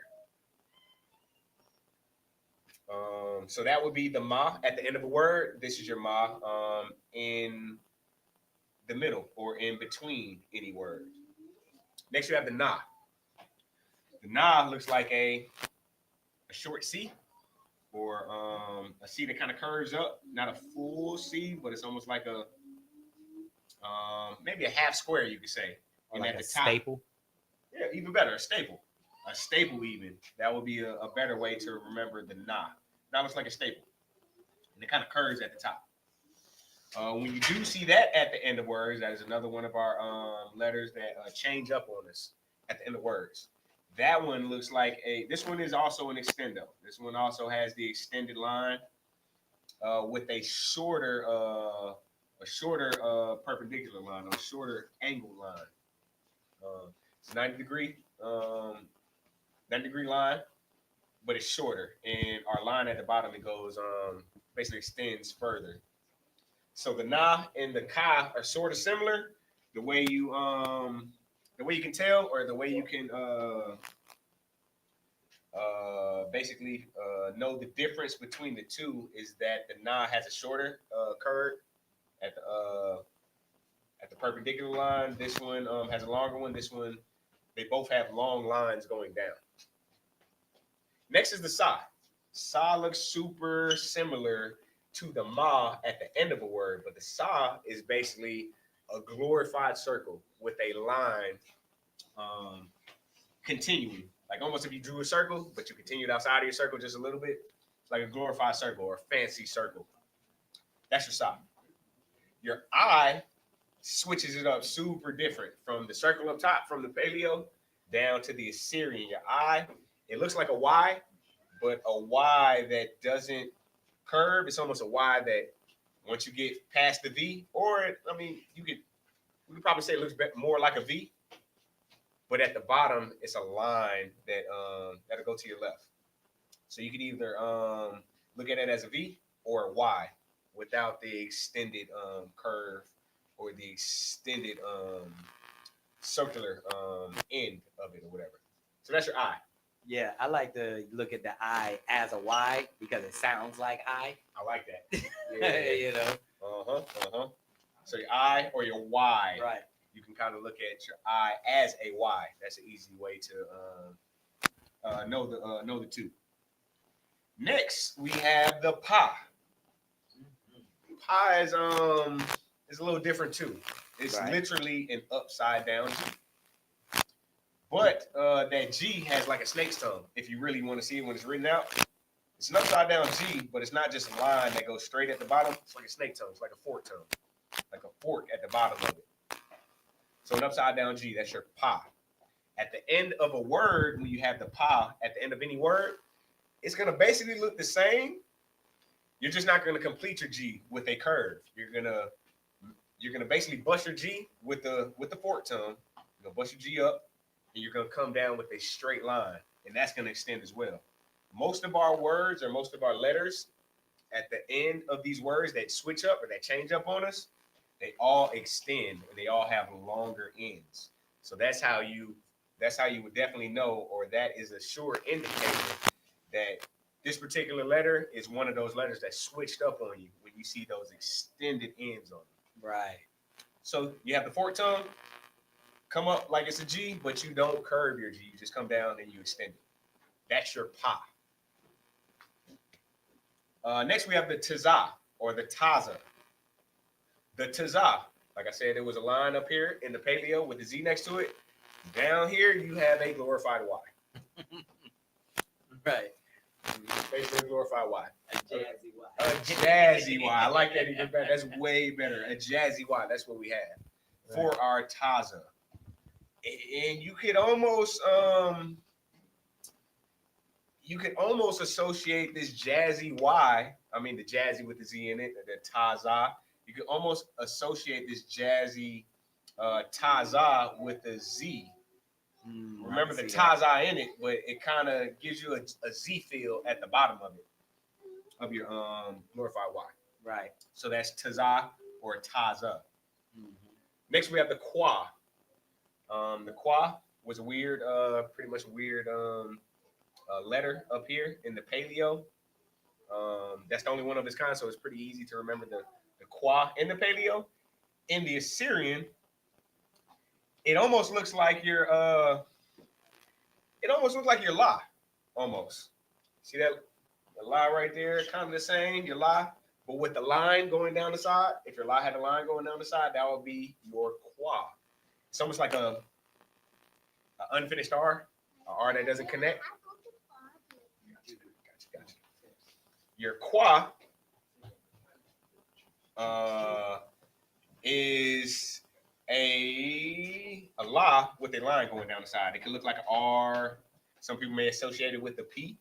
S10: So that would be the ma at the end of a word. This is your ma in the middle or in between any word. Next, you have the na. The na looks like a short C, or a C that kind of curves up. Not a full C, but it's almost like a maybe a half square, you could say.
S11: Or and like at the top, staple.
S10: Yeah, even better, a staple. A staple even. That would be a better way to remember the na. That looks like a staple. And it kind of curves at the top. When you do see that at the end of words, that is another one of our letters that change up on us at the end of words. That one looks like this one is also an extendo. This one also has the extended line with a shorter shorter perpendicular line, or a shorter angle line. It's 90 degree line, but it's shorter. And our line at the bottom, it goes basically extends further. So the na and the ka are sort of similar. The way you can tell, or the way you can basically know the difference between the two, is that the na has a shorter curve at the perpendicular line. This one has a longer one. This one, they both have long lines going down. Next is the sa. Sa looks super similar to the ma at the end of a word, but the sa is basically a glorified circle with a line continuing. Like almost if you drew a circle, but you continued outside of your circle just a little bit. It's like a glorified circle or a fancy circle. That's your sa. Your I switches it up super different from the circle up top, from the paleo down to the Assyrian. Your I, it looks like a Y, but a Y that doesn't curve. It's almost a Y that once you get past the V, or I mean, we could probably say it looks more like a V, but at the bottom it's a line that that'll go to your left. So you can either look at it as a V or a Y without the extended curve or the extended circular end of it or whatever. So that's your I.
S11: Yeah, I like to look at the I as a Y because it sounds like I.
S10: I like that. Yeah.
S11: You know.
S10: So your I or your Y.
S11: Right.
S10: You can kind of look at your I as a Y. That's an easy way to know the two. Next, we have the pa. Pa is a little different too. It's literally an upside down G. But that G has like a snake's tongue. If you really want to see it when it's written out, it's an upside down G, but it's not just a line that goes straight at the bottom. It's like a snake tongue. It's like a fork tongue, like a fork at the bottom of it. So an upside down G, that's your pa. At the end of a word, when you have the pa at the end of any word, it's gonna basically look the same. You're just not gonna complete your G with a curve. You're gonna basically bust your G with the fork tongue. You're gonna bust your G up, and you're gonna come down with a straight line, and that's gonna extend as well. Most of our words or most of our letters at the end of these words that switch up or that change up on us, they all extend and they all have longer ends. So that's how you would definitely know, or that is a sure indicator that this particular letter is one of those letters that switched up on you when you see those extended ends on it.
S11: Right.
S10: So you have the fork tongue come up like it's a G, but you don't curve your G. You just come down and you extend it. That's your pa. Next, we have the taza or the taza. The taza, like I said, there was a line up here in the paleo with the Z next to it. Down here, you have a glorified Y.
S11: Right.
S10: Basically, a glorified Y.
S11: A jazzy Y.
S10: A jazzy Y. I like that even better. That's way better. A jazzy Y. That's what we have for our taza. And you could almost associate this jazzy Y. I mean, the jazzy with the Z in it, the taza. You could almost associate this jazzy taza with a Z. Remember the taza in it, but it kind of gives you a Z feel at the bottom of it, of your glorified Y.
S11: Right.
S10: So that's taza or taza. Next, we have the qua. The qua was a weird, pretty much weird letter up here in the paleo. That's the only one of its kind, so it's pretty easy to remember the qua in the paleo. In the Assyrian, it almost looks like your la, almost. See that the la right there, kind of the same, your la, but with the line going down the side. If your la had a line going down the side, that would be your qua. It's almost like a unfinished R, an R that doesn't connect. Gotcha. Your qua is a la with a line going down the side. It can look like an R. Some people may associate it with a P,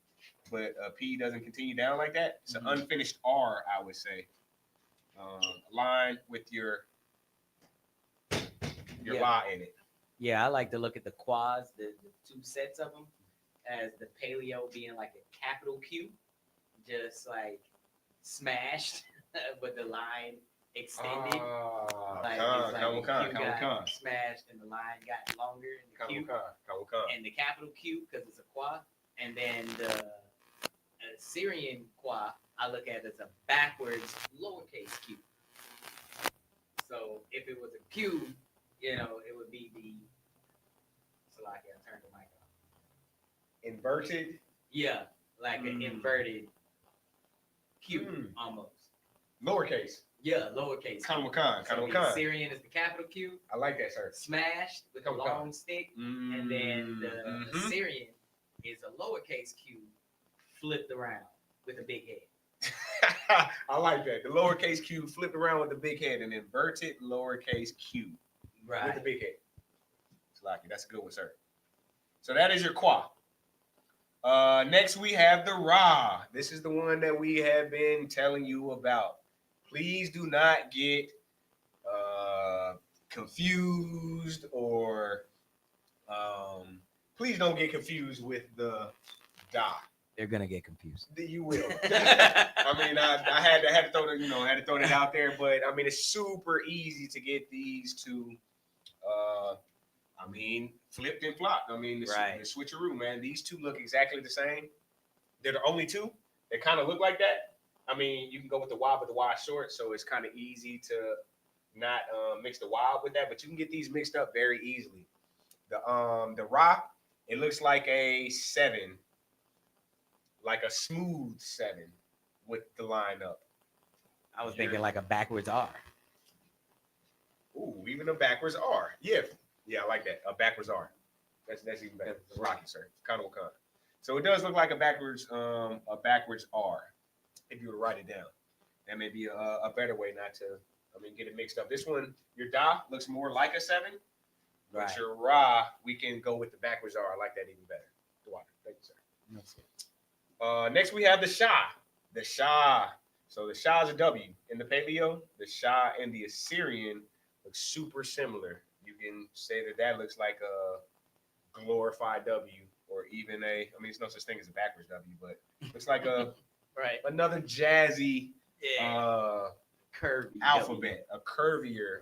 S10: but a P doesn't continue down like that. It's an unfinished R, I would say. line with your
S11: Yeah.
S10: la in it.
S11: Yeah, I like to look at the quads, the two sets of them, as the paleo being like a capital Q, just like smashed, but the line extended. Like it's like the Q got smashed and the line got longer in the Q. And the capital Q because it's a quad. And then the Syrian quad, I look at as a backwards lowercase q. So if it was a Q, you know, it would be the. So like I turned the mic off.
S10: Inverted.
S11: Yeah, like an inverted Q almost.
S10: Lowercase.
S11: Yeah, lowercase.
S10: Kanawakan.
S11: Syrian is the capital Q.
S10: I like that, sir.
S11: Smashed with a long stick, and then the Syrian is a lowercase q flipped around with a big head.
S10: I like that. The lowercase q flipped around with the big head, and inverted lowercase q with the big head. It's lucky. That's a good one, sir. So that is your qua. Next we have the ra. This is the one that we have been telling you about. Please do not get confused or please don't get confused with the da.
S11: They're gonna get confused.
S10: You will. I mean, I had to throw that out there, but I mean, it's super easy to get these two. Flipped and flopped. I mean, the switcheroo, man. These two look exactly the same. They're the only two that kind of look like that. I mean, you can go with the Y, but the Y is short, so it's kind of easy to not mix the Y with that. But you can get these mixed up very easily. The Ra, it looks like a 7, like a smooth 7 with the line up.
S11: I was thinking like a backwards R.
S10: Ooh, even a backwards R. Yeah, I like that. A backwards R. That's even better. It's rocky, sir. Kind of what kind. So it does look like a backwards R. If you were to write it down, that may be a better way not to. Get it mixed up. This one, your da looks more like a 7.
S11: Right.
S10: But your ra, we can go with the backwards R. I like that even better. Thank you, sir. Next we have the sha. The sha. So the sha is a W in the paleo. The sha in the Assyrian looks super similar. You can say that looks like a glorified W, or even there's no such thing as a backwards W, but looks like a another jazzy
S11: curvy
S10: alphabet, a curvier,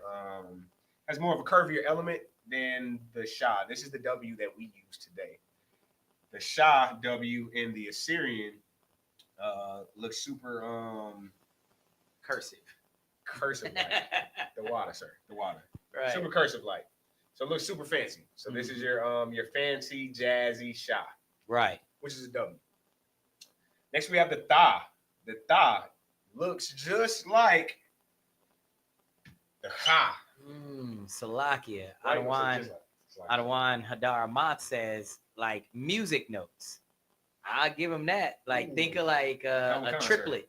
S10: has more of a curvier element than the sha. This is the W that we use today. The sha W in the Assyrian looks super
S11: cursive
S10: like the water, sir. The water.
S11: Right.
S10: Super cursive like. So it looks super fancy. So this is your fancy jazzy sha.
S11: Right.
S10: Which is a W. Next we have the tha. The tha looks just like the ha.
S11: Salakia.
S10: Right?
S11: Adawan Hadar Ahmad says like music notes. I'll give him that. Like think of like a triplet.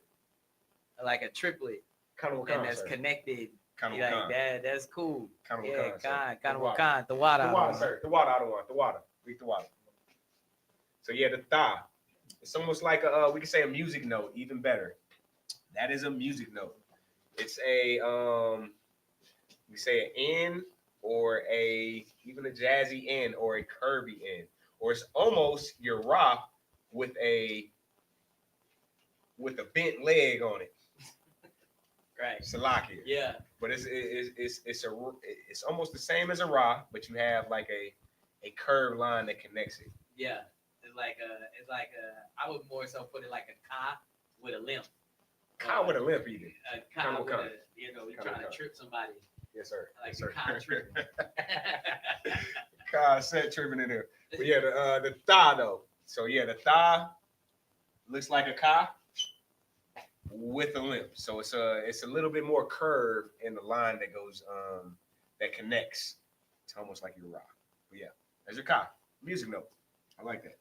S11: Sir. Like a triplet. And that's connected. Like that. That's cool. Kind of wakan. The water,
S10: sir. The water. I don't want the water. Read the water. So yeah, the tha. It's almost like we could say a music note, even better. That is a music note. It's a we say an N or even a jazzy N or a curvy N, or it's almost your ra with a bent leg on it.
S11: Right.
S10: Salakia.
S11: Yeah.
S10: But it's almost the same as a ra, but you have like a curved line that connects it.
S11: Yeah. It's like I would more so put it like a ka with a limp.
S10: Ka with a limp, even.
S11: A ka with a, you're trying to trip somebody.
S10: Yes, sir.
S11: Like
S10: yes,
S11: ka tripping.
S10: Ka set tripping in there. But yeah, the tha though. So yeah, the tha looks like a ka with a limp. So it's a little bit more curved in the line that goes that connects. It's almost like your rock. But yeah, there's your ka. Music note. I like that.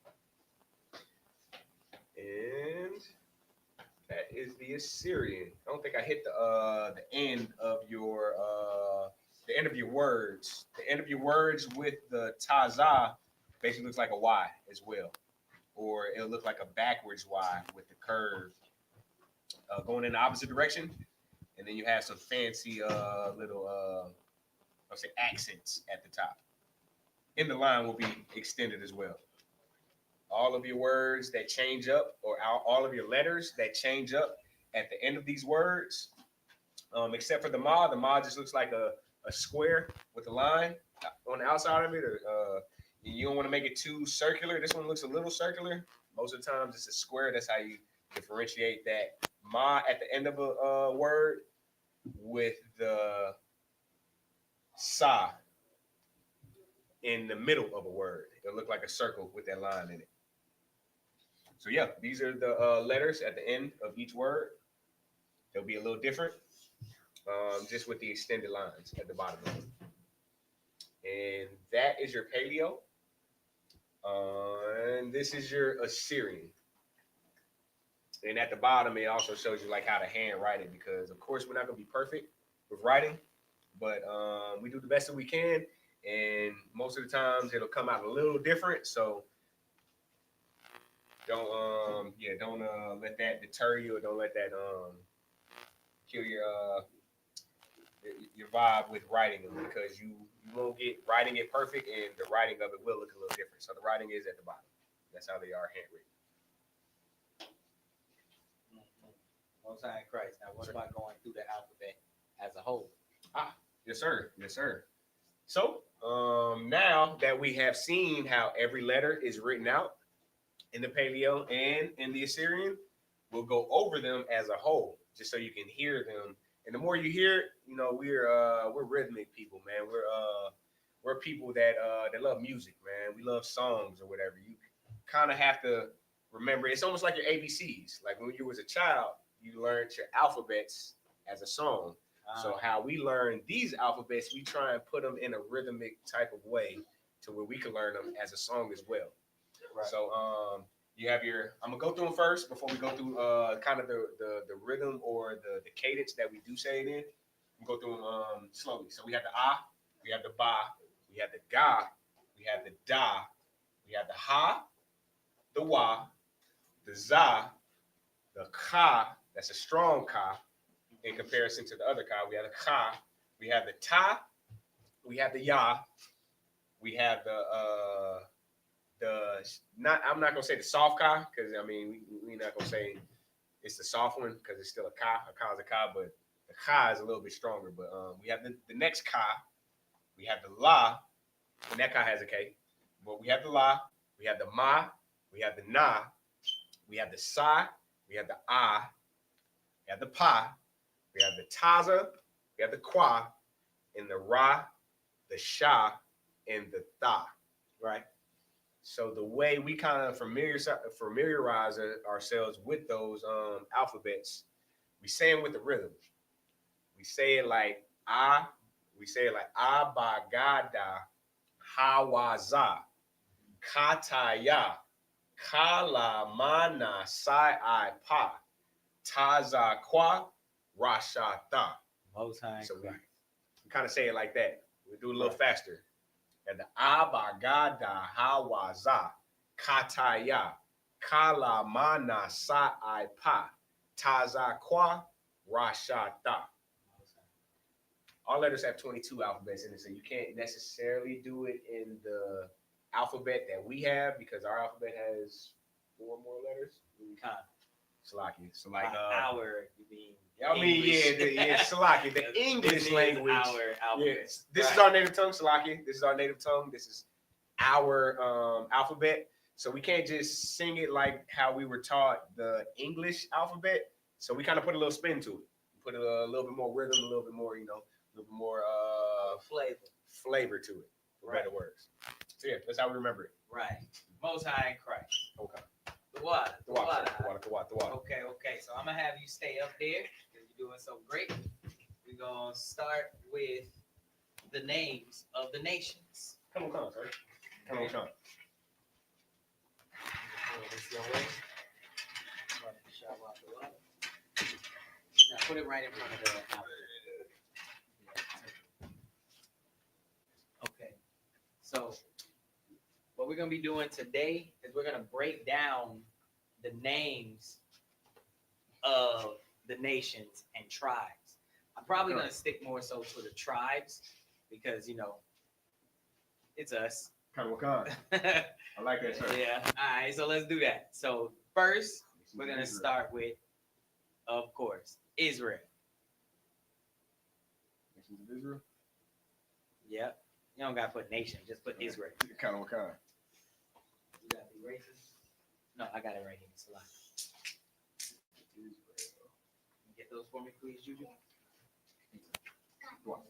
S10: And that is the Assyrian. I don't think I hit the end of your words. The end of your words with the taza basically looks like a Y as well, or it'll look like a backwards Y with the curve going in the opposite direction, and then you have some fancy little I'll say accents at the top. And the line will be extended as well. All of your words that change up, or all of your letters that change up at the end of these words, except for the ma. The ma just looks like a square with a line on the outside of it. Or you don't want to make it too circular. This one looks a little circular. Most of the times it's a square. That's how you differentiate that ma at the end of a word with the sa in the middle of a word. It'll look like a circle with that line in it. So yeah, these are the letters at the end of each word. They'll be a little different, just with the extended lines at the bottom of it. And that is your Paleo. And this is your Assyrian. And at the bottom, it also shows you like how to hand write it, because of course we're not gonna be perfect with writing, but we do the best that we can. And most of the times it'll come out a little different. So don't let that deter you, or don't let that kill your vibe with writing them, because you won't get writing it perfect, and the writing of it will look a little different. So the writing is at the bottom. That's how they are handwritten.
S11: Most High in Christ. Now, what about going through the alphabet as a whole?
S10: Yes, sir. Yes, sir. So now that we have seen how every letter is written out in the Paleo and in the Assyrian, we'll go over them as a whole, just so you can hear them. And the more you hear it, you know, we're rhythmic people, man. We're people that love music, man. We love songs or whatever. You kind of have to remember. It's almost like your ABCs. Like when you was a child, you learned your alphabets as a song. So how we learn these alphabets, we try and put them in a rhythmic type of way to where we can learn them as a song as well. Right. So you have your, I'm gonna go through them first before we go through kind of the rhythm or the cadence that we do say it in. I'm gonna go through them slowly. So we have the ah, we have the ba, we have the ga, we have the da, we have the ha, the wa, the za, the ka. That's a strong ka. In comparison to the other ka, we have the ka, we have the ta, we have the ya, we have I'm not gonna say the soft ka, because I mean we're not gonna say it's the soft one, because it's still a ka is a ka, but the ka is a little bit stronger. But we have the next ka, we have the la, and that ka has a K, but we have the la, we have the ma, we have the na, we have the sa, we have the ah, we have the pa. We have the taza, we have the qua, and the ra, the sha, and the tha, right? So the way we kind of familiarize ourselves with those alphabets, we say them with the rhythm. We say it like ah, we say it like abagada, hawaza, kataya, kala mana sai I pa, taza qua, Rashata.
S11: Most High.
S10: So we kind of say it like that. We do it a little faster. And the abagada hawaza kataya kala mana sa I pa taza kwa rashata. All letters have 22 alphabets in it, so you can't necessarily do it in the alphabet that we have, because our alphabet has 4 more letters. Salaki. So like
S11: our, you mean?
S10: I mean, yeah, Salaki, the English language.
S11: Our alphabet.
S10: This is our native tongue, Salaki. This is our native tongue. This is our alphabet. So we can't just sing it like how we were taught the English alphabet. So we kind of put a little spin to it. Put a little bit more rhythm, a little bit more, a little bit more flavor to it, for better words. So yeah, that's how we remember it.
S11: Right. Most High in Christ.
S10: Okay.
S11: The water.
S10: Okay.
S11: So I'm gonna have you stay up there because you're doing so great. We're gonna start with the names of the nations.
S10: Come on, sir. Come on.
S11: Now put it right in front of the alphabet. Okay. So what we're gonna be doing today is we're gonna break down the names of the nations and tribes. I'm probably gonna stick more so to the tribes because it's us.
S10: Kind of kind. I like that, sir.
S11: Yeah. All right. So let's do that. So first, we're gonna start with, of course, Israel.
S10: Nations of Israel.
S11: Yep. You don't gotta put nation. Just put Israel.
S10: Kind of kind.
S11: You gotta be racist. No, I got it right here. It's a lot. Get those for me, please, Juju.
S10: Go on.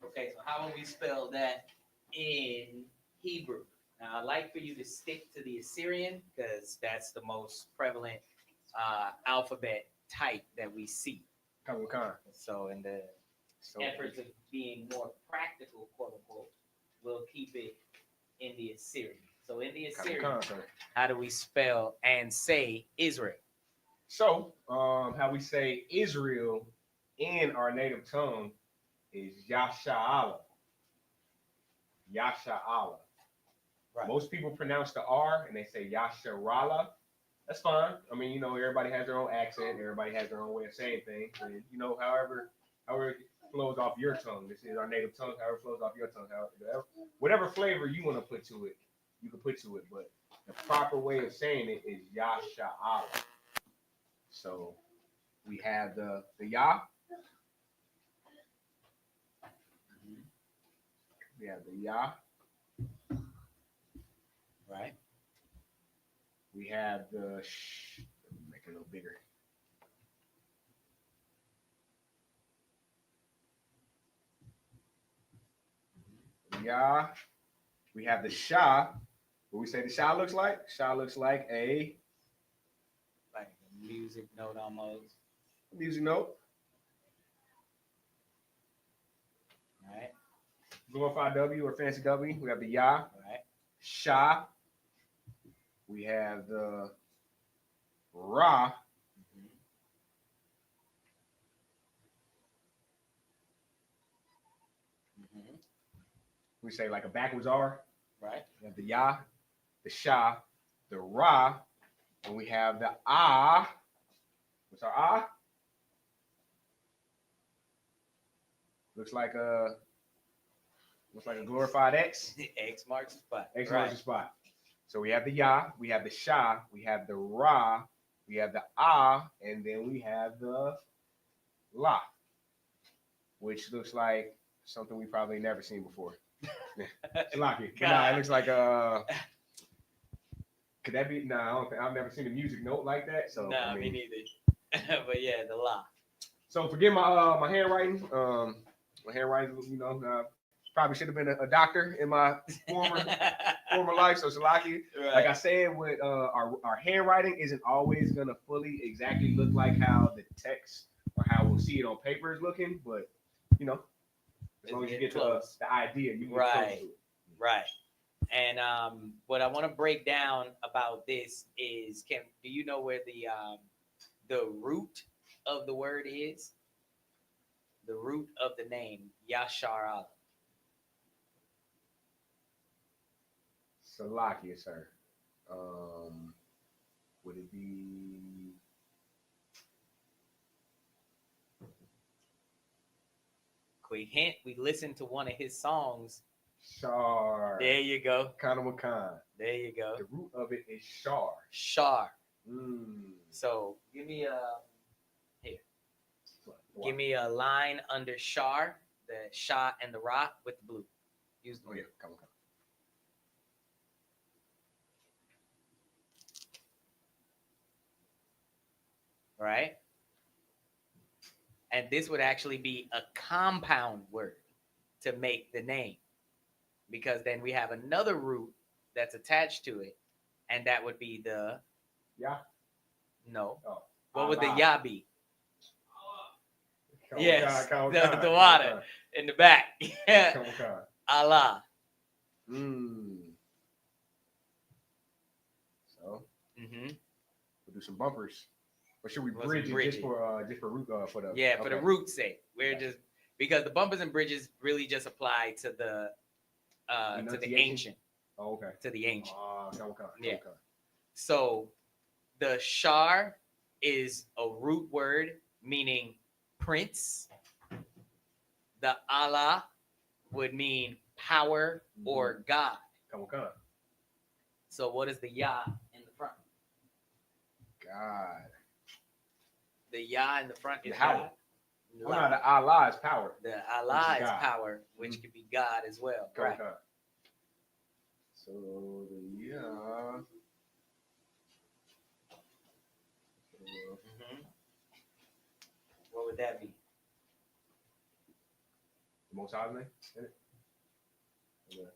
S11: Okay, so how will we spell that in Hebrew? Now, I'd like for you to stick to the Assyrian because that's the most prevalent alphabet type that we see.
S10: Kind of kind.
S11: So, in the efforts of being more practical, quote unquote, we'll keep it in the Assyrian. So, in the Assyrian, how do we spell and say Israel?
S10: So, how we say Israel in our native tongue is Yasha'Allah. Yasha'Allah. Right. Most people pronounce the R and they say Yasharallah. That's fine. I mean, everybody has their own accent. Everybody has their own way of saying things. And, however it flows off your tongue. This is our native tongue. However it flows off your tongue. Whatever flavor you want to put to it, you can put to it. But the proper way of saying it is Yasha'Allah. So we have the Yah. We have the Yah.
S11: Right.
S10: We have the let me make it a little bigger. Yah. We have the Shah. What we say the Shah looks like? Shah looks like a
S11: music note almost.
S10: Music note.
S11: All right.
S10: Glorified W or fancy W. We have the Yah.
S11: Right.
S10: Shah. We have the Ra.
S11: Mm-hmm.
S10: We say like a backwards R.
S11: Right.
S10: We have the Yah, the Shah, the Ra, and we have the Ah. What's our Ah? Looks like a glorified X.
S11: X marks the spot.
S10: X marks the spot. So we have the Yah, we have the Shah, we have the Ra, we have the Ah, and then we have the La, which looks like something we probably never seen before. It's lucky. Nah, it looks like could that be? Nah, I don't think I've never seen a music note like that. So
S11: nah, me neither. But yeah, the La.
S10: So forgive my handwriting. My handwriting, probably should have been a doctor in my former life. So Salaki, right. Like I said, with our handwriting isn't always gonna fully exactly look like how the text or how we'll see it on paper is looking, but as long as you get the idea, you can get close to it.
S11: Right. And what I want to break down about this is, do you know where the root of the word is? The root of the name Yasharallah.
S10: Salakia, sir. Would it be?
S11: Quick hint: we listened to one of his songs.
S10: Shar.
S11: There you go.
S10: Kana Wakan.
S11: There you go.
S10: The root of it is Shar.
S11: Shar. So give me give me a line under Shar, the Shah and the Ra with the blue. Use the blue.
S10: Come on.
S11: Right? And this would actually be a compound word to make the name, because then we have another root that's attached to it, and that would be the
S10: Yah.
S11: No.
S10: Oh.
S11: What would the Yah be? Yes, the water in the back. Allah.
S10: So we'll do some bumpers. Or should we bridge it just for root for the?
S11: Yeah, for the root's sake. We're just because the bumpers and bridges really just apply to the
S10: Enunciation?
S11: ancient,
S10: Oh, okay.
S11: to the ancient.
S10: Okay.
S11: Yeah. So the shar is a root word meaning prince. The Allah would mean power or God.
S10: Okay.
S11: So what is the Yah in the front?
S10: God.
S11: The Yah in the front is
S10: Yahweh.
S11: God.
S10: Oh, no, the Allah is power.
S11: The Allah is
S10: God.
S11: power, which could be God as well.
S10: Okay.
S11: Right.
S10: So the Yah.
S11: What would that be?
S10: The Most High's name? Isn't it?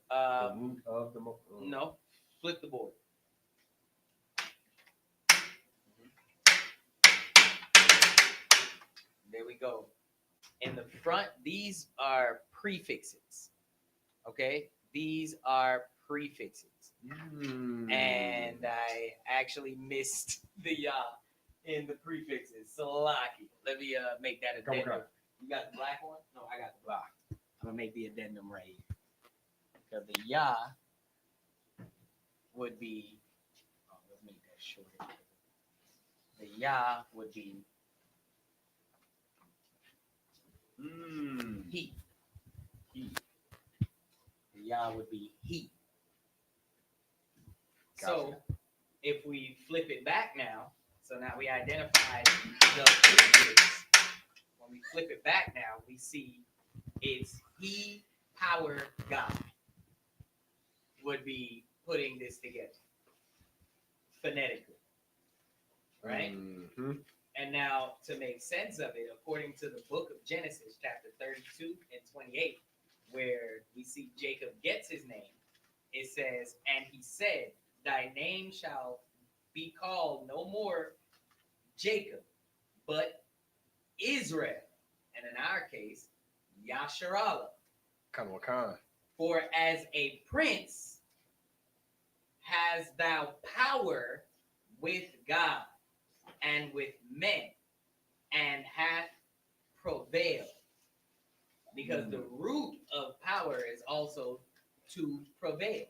S11: The
S10: root of the Most.
S11: No. Flip the board. There we go. In the front, these are prefixes. Okay? These are prefixes. And I actually missed the Yah in the prefixes. Salaki. Let me make that addendum. You got the black one? No, I got the black. I'm going to make the addendum right here. Because the Yah would be, let's make that shorter. The Yah would be he. The Yah would be he.
S10: Gotcha.
S11: So if we flip it back now, so now we identified the prefix. When we flip it back now, we see it's he, power, God. Would be putting this together phonetically, right? And now to make sense of it, according to the book of Genesis, chapter 32 and 28, where we see Jacob gets his name, it says, and he said, thy name shall be called no more Jacob, but Israel. And in our case, Yasharallah. For as a prince has thou power with God and with men, and hath prevailed. Because the root of power is also to prevail.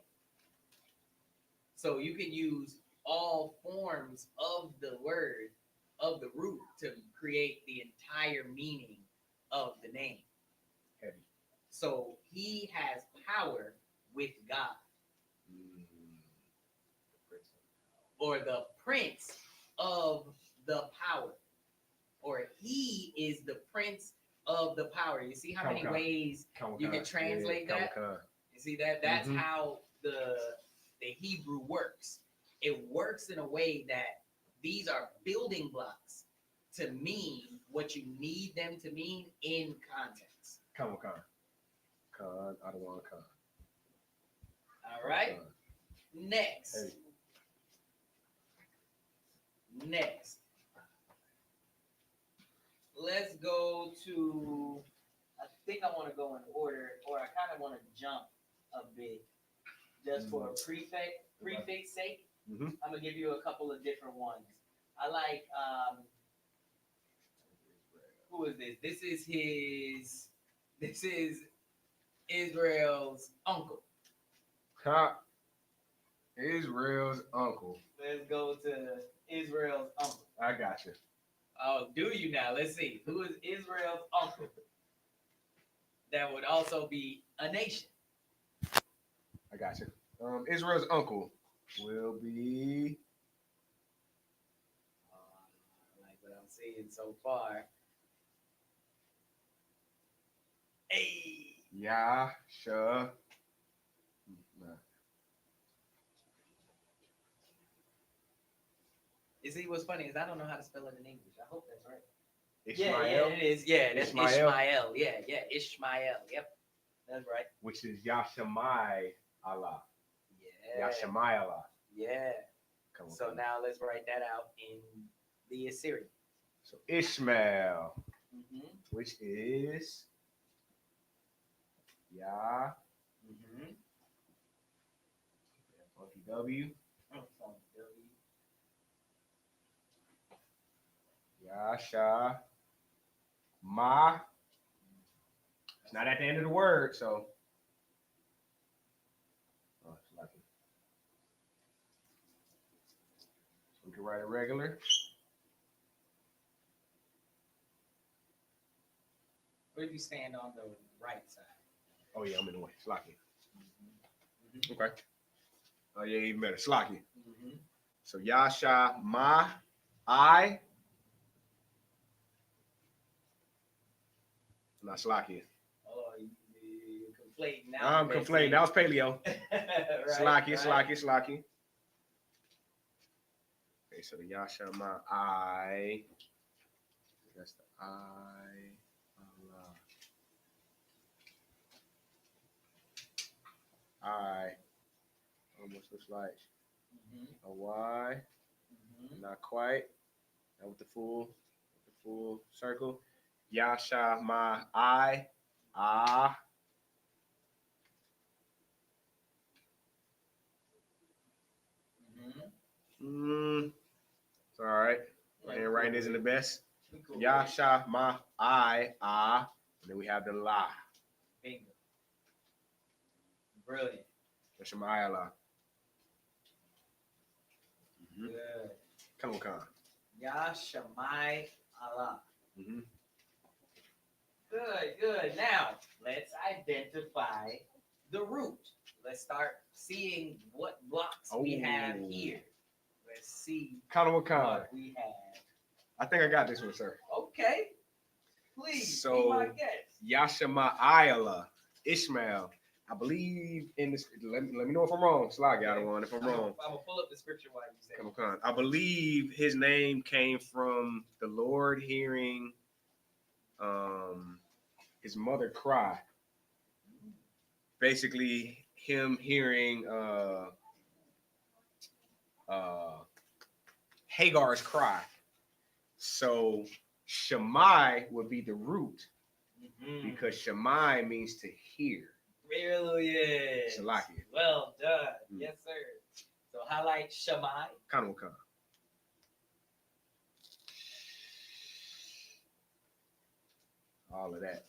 S11: So you can use all forms of the word, of the root, to create the entire meaning of the name. So he has power with God. Or the prince of the power. Or he is the prince of the power. You see how many ways you can translate that? You see that? That's how the Hebrew works. It works in a way that these are building blocks to mean what you need them to mean in context.
S10: I don't want to
S11: All right. Next. Let's go to, I think I want to go in order, or I kind of want to jump a bit just for a prefix sake. I'm going to give you a couple of different ones. I like, who is this? This is Israel's uncle.
S10: Israel's uncle.
S11: Let's go to Israel's uncle.
S10: I got you.
S11: Oh, do you now? Let's see. Who is Israel's uncle? That would also be a nation.
S10: I got you. Israel's uncle will be.
S11: Like what I'm seeing so far. Hey.
S10: Yasha.
S11: You see, what's funny is I don't know how to spell it in English. I hope that's right.
S10: Ishmael?
S11: Yeah, it is. Yeah, that's
S10: Ishmael.
S11: Ishmael. Yeah, Ishmael. Yep, that's right.
S10: Which is Yashamai Allah.
S11: Yeah.
S10: Yashamai Allah.
S11: Yeah. So now let's write that out in the Assyrian.
S10: So Ishmael, which is Yah. W. Yasha. Ma. It's not at the end of the word, so. Oh, it's lucky. We can write it regular.
S11: Where do you stand on the right side?
S10: Oh yeah, I'm in the way. Slocky. Okay. Oh yeah, even better. Slocky. So Yasha Ma I. Not Slocky.
S11: Oh, you're conflating now.
S10: I'm conflating. That was paleo.
S11: Right,
S10: Slocky. Okay, so the Yasha Ma I. That's the I. Allah. I. Almost looks like a Y. Not quite. Not with the full circle. Yasha Ma I. Ah. It's all right. My handwriting isn't the best. Yasha Ma I. Ah. And then we have the La.
S11: Bingo. Brilliant.
S10: Yasha Ma I Allah.
S11: Good.
S10: Come on, Khan.
S11: Yah Shamai Allah. Good. Now, let's identify the root. Let's start seeing what blocks we have here. Let's see what we have.
S10: I think I got this one, sir.
S11: Okay. Please,
S10: So,
S11: be my guest.
S10: Yashama Ayala, Ishmael. I believe in this. Let me know if I'm wrong. Slag out one if I'm wrong.
S11: I'm going to pull up the scripture while you say it.
S10: Come on. I believe his name came from the Lord hearing his mother cry. Basically, him hearing Hagar's cry. So Shammai would be the root because Shammai means to hear.
S11: Brilliant.
S10: Salakia.
S11: Well done. Yes, sir. So highlight Shammai.
S10: Khan. All of that.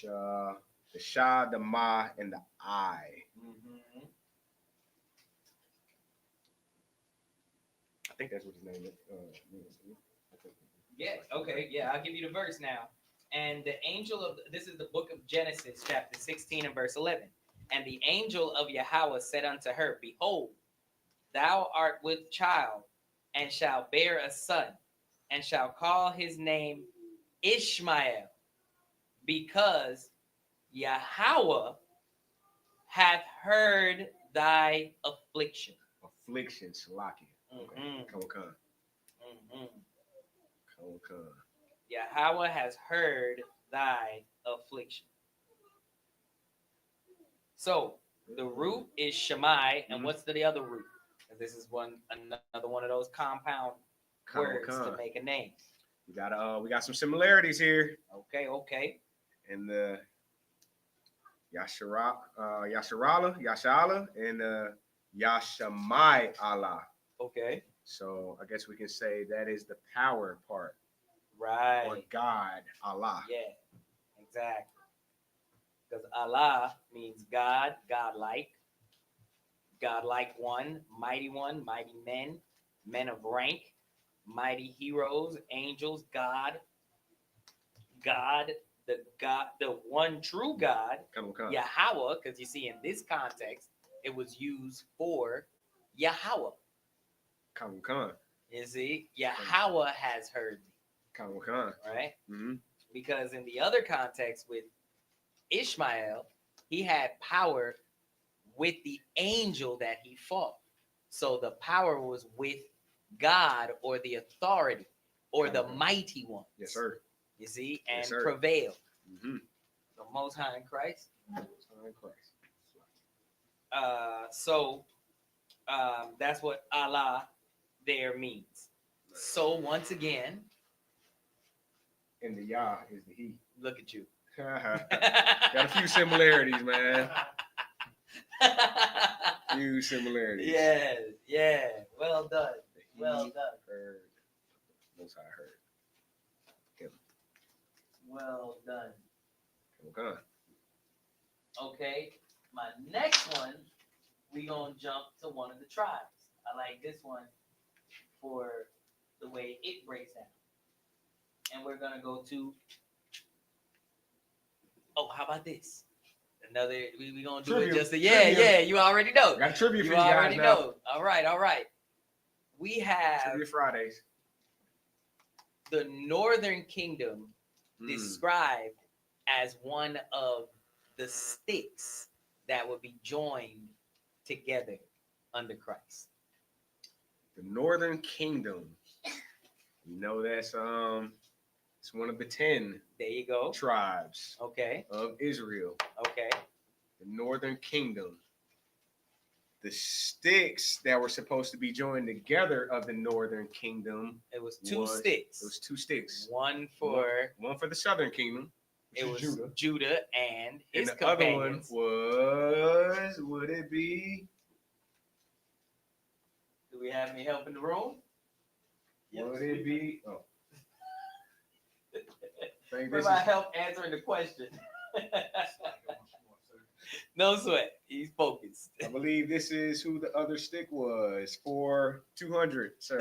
S10: The Shah, the Ma, and the I. I think that's what his name is.
S11: Yeah, okay. Yeah, I'll give you the verse now. And the angel of, this is the book of Genesis, chapter 16 and verse 11. And the angel of Yahweh said unto her, Behold, thou art with child, and shalt bear a son, and shall call his name Ishmael, because Yahweh hath heard thy affliction.
S10: Affliction, Salakia. Okay. Come on.
S11: Yahweh has heard thy affliction. So the root is Shammai, and what's the other root? And this is another one of those compound words to make a name.
S10: We got some similarities here.
S11: Okay.
S10: And the Yasharala, and Yashamai Allah.
S11: Okay.
S10: So I guess we can say that is the power part.
S11: Right.
S10: Or God, Allah.
S11: Yeah, exactly. Because Allah means God, godlike one, mighty men, men of rank, mighty heroes, angels, God, the one true God, Yahweh, because you see in this context, it was used for Yahweh. You see, Yahweh has heard thee. Right? Because in the other context with Ishmael, he had power with the angel that he fought. So the power was with God, or the authority, or the mighty one.
S10: Yes, sir.
S11: You see, and prevailed. The Most High in Christ. So that's what Allah there means. So once again,
S10: and the Yah is the He.
S11: Look at you.
S10: Got a few similarities, man. Few similarities.
S11: Yeah. Well done. Well done.
S10: Most High heard him.
S11: Well done.
S10: Okay.
S11: Okay, my next one, we gonna jump to one of the tribes. I like this one for the way it breaks down. And we're gonna go to, oh, how about this? Another, we gonna do
S10: Trivia.
S11: it just, yeah, you already know.
S10: Got trivia for
S11: You
S10: you guys
S11: already
S10: now.
S11: know. All right. We have
S10: Trivia Fridays.
S11: the Northern Kingdom described as one of the sticks that would be joined together under Christ.
S10: The Northern Kingdom. You know that's it's one of the 10
S11: There you go.
S10: tribes
S11: Okay.
S10: of Israel.
S11: Okay.
S10: The Northern Kingdom. The sticks that were supposed to be joined together of the Northern Kingdom.
S11: It was two sticks.
S10: It was 2 sticks.
S11: One for
S10: one for the Southern Kingdom.
S11: It was Judah and his
S10: and the
S11: companions.
S10: other one was, would it be?
S11: Do we have any help in the room?
S10: Would it be? Oh.
S11: What about help answering the question? No sweat. He's focused.
S10: I believe this is who the other stick was for 200, sir.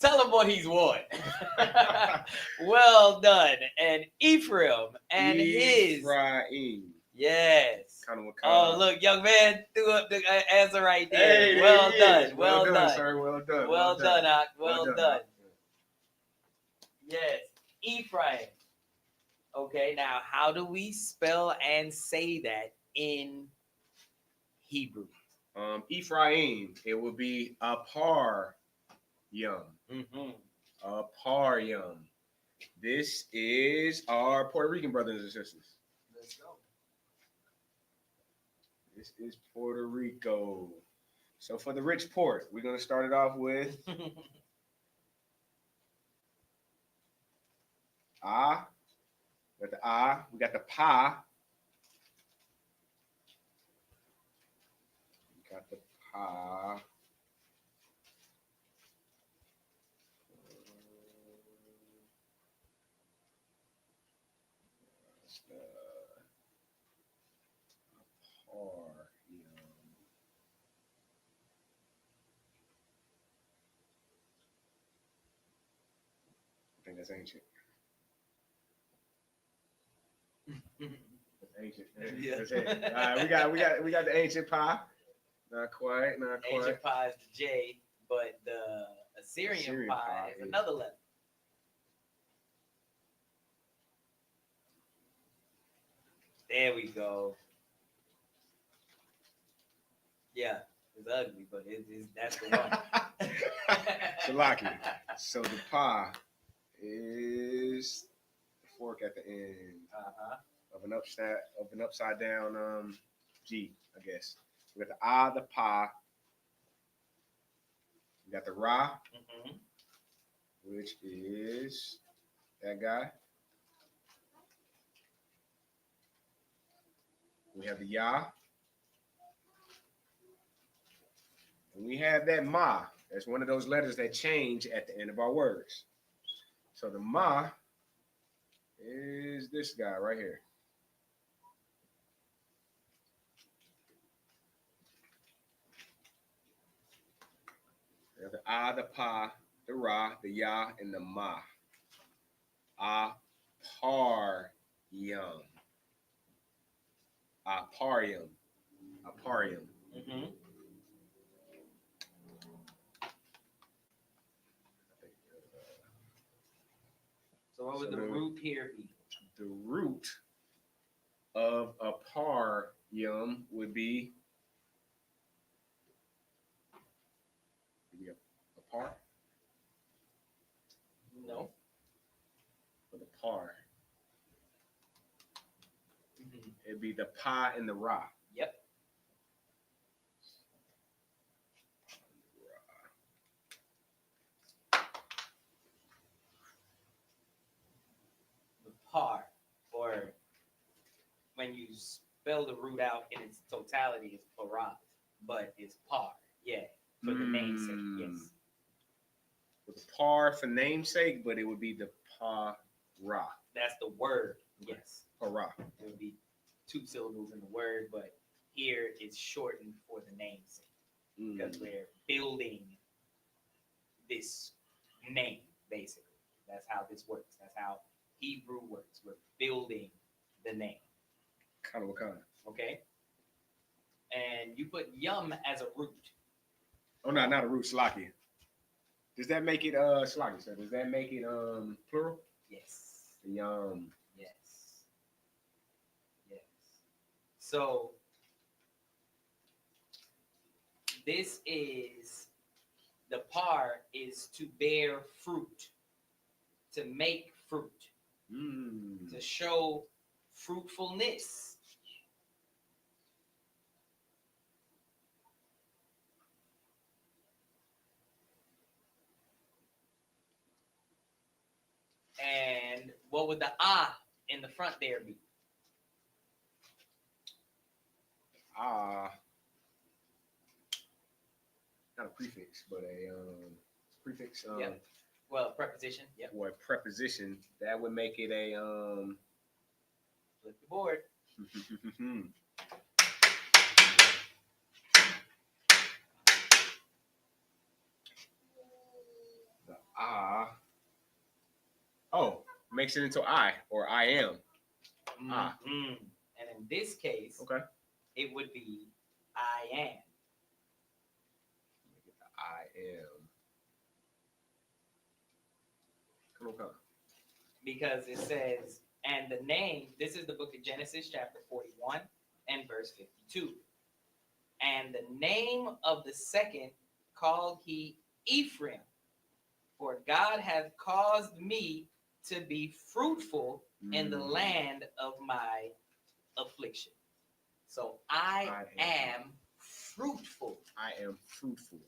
S11: Tell him what he's won. Well done. And Ephraim and his.
S10: Ephraim.
S11: Yes.
S10: Kind of
S11: Oh, look, young man threw up the answer right there.
S10: Hey,
S11: well
S10: there
S11: done. Well done,
S10: sir. Well done.
S11: Well done, Ak.
S10: Well
S11: Well
S10: done.
S11: done. Yes, Ephraim. Okay, now how do we spell and say that in Hebrew?
S10: Ephraim, it would be Aparyum.
S11: Mm-hmm.
S10: Aparyum. This is our Puerto Rican brothers and sisters.
S11: Let's go.
S10: This is Puerto Rico. So for the rich port, we're gonna start it off with Ah. We got the Ah. We got the Pa. We got the Pa. I think that's ancient. That's ancient.
S11: Yeah.
S10: That's ancient. All right, we got the ancient pie. Not quite.
S11: Ancient pie is the J, but the Assyrian pie is another letter. There we go. Yeah, it's ugly, but that's the one.
S10: Shalaki. So the pie is the fork at the end of an upside down G, I guess. We got the Ah, the Pa. We got the Ra, which is that guy. We have the Yah. And we have that Ma. That's one of those letters that change at the end of our words. So the Ma is this guy right here. We have the Ah, the Pa, the Ra, the Yah, and the Ma. Aparyum. Aparyum. Aparyum.
S11: So what would the root here be?
S10: The root of aparyum would be apar.
S11: No.
S10: For the par. It'd be the pa and the ra.
S11: Yep. The par, or when you spell the root out in its totality, is parat, but it's par. Yeah, for the namesake. Yes.
S10: With the par for namesake, but it would be the pa ra.
S11: That's the word Yes.
S12: Hurrah.
S11: It would be 2 syllables in the word, but here it's shortened for the namesake because we're building this name, basically. That's how this works. That's how Hebrew works. We're building the name.
S12: Kind of what kind?
S11: Okay? And you put yum as a root.
S12: Oh, no, not a root, Slocky. Does that make it, Slocky, sir? Does that make it plural?
S11: Yes.
S12: Yum.
S11: Yes. Yes. So, this is, the par is to bear fruit, to make fruit, to show fruitfulness. And what would the in the front there be?
S12: Not a prefix, but a prefix.
S11: Yep. Well, preposition. Yep.
S12: Or a preposition. That would make it a
S11: Flip the board.
S12: The oh, makes it into I or I am.
S11: And in this case,
S12: okay,
S11: it would be I am.
S12: I am. Come on.
S11: Because it says, and the name, this is the book of Genesis, chapter 41 and verse 52. And the name of the second called he Ephraim, for God hath caused me to be fruitful in the land of my affliction. So I am fruitful.
S12: I am fruitful.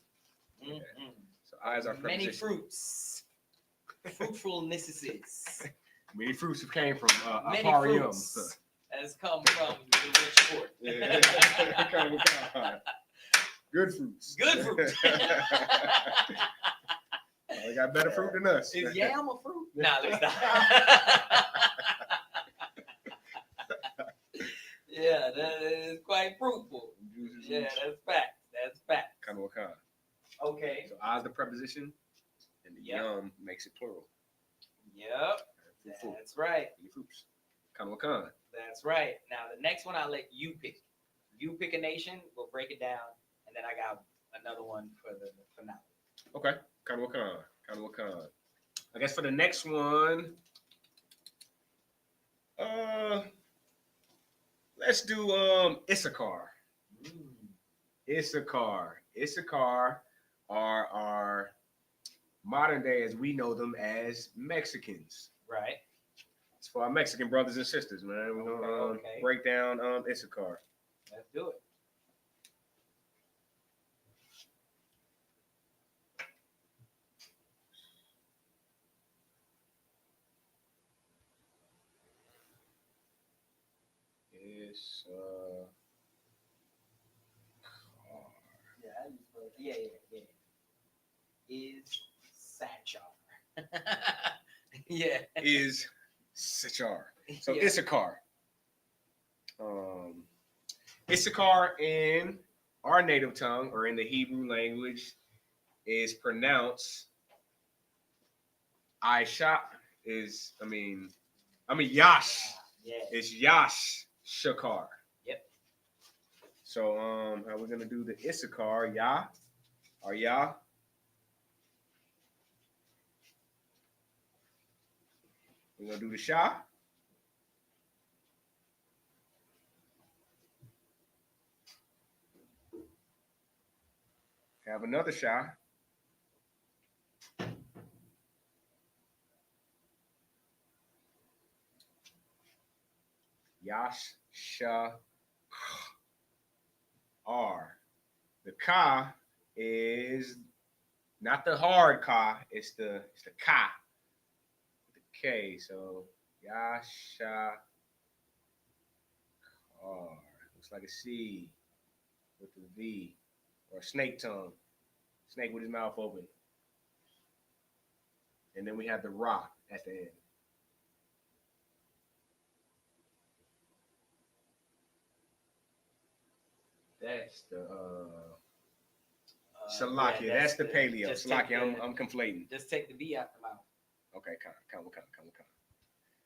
S11: Mm-hmm.
S12: So I is our
S11: many
S12: preposition.
S11: fruits. Fruitfulnesses.
S12: Many fruits have came from
S11: many
S12: Aparium.
S11: fruits has come from the rich court.
S12: Yeah. Good fruits.
S11: Good fruits.
S12: They got better fruit than us.
S11: Is yam a fruit? Nah, let's not. Yeah, that is quite fruitful. Yeah, that's fact. That's fact.
S12: Kind of what kind.
S11: Okay.
S12: So I is the preposition, and the yum makes it plural.
S11: Yep. That's right.
S12: Fruits. Kind of what kind.
S11: That's right. Now the next one I'll let you pick. You pick a nation. We'll break it down, and then I got another one for the finale.
S12: Okay. Kind of what kind. Kind of what kind. I guess for the next one, let's do Issachar. Issachar are our modern day, as we know them, as Mexicans.
S11: Right.
S12: It's for our Mexican brothers and sisters, man. We're gonna break down Issachar.
S11: Let's do it. Yeah. Is Satchar. Yeah.
S12: Is Issachar. So
S11: Yeah.
S12: Issachar. Issachar in our native tongue or in the Hebrew language is pronounced Yash.
S11: Yeah.
S12: It's Yash Shakar.
S11: Yep.
S12: So how we're gonna do the Issachar, Yah or Yah. We're gonna do the Shah. Have another Shah. Yash Shah R. The Ka is not the hard Ka, it's the Ka. The K. So Yasha R. Looks like a C with the V or a snake tongue. Snake with his mouth open. And then we have the Ra at the end. That's the Salakia.
S11: Yeah,
S12: that's the paleo.
S11: just
S12: Salakia,
S11: take the-
S12: I'm conflating.
S11: Just take the B out the mouth.
S12: Okay, Ka.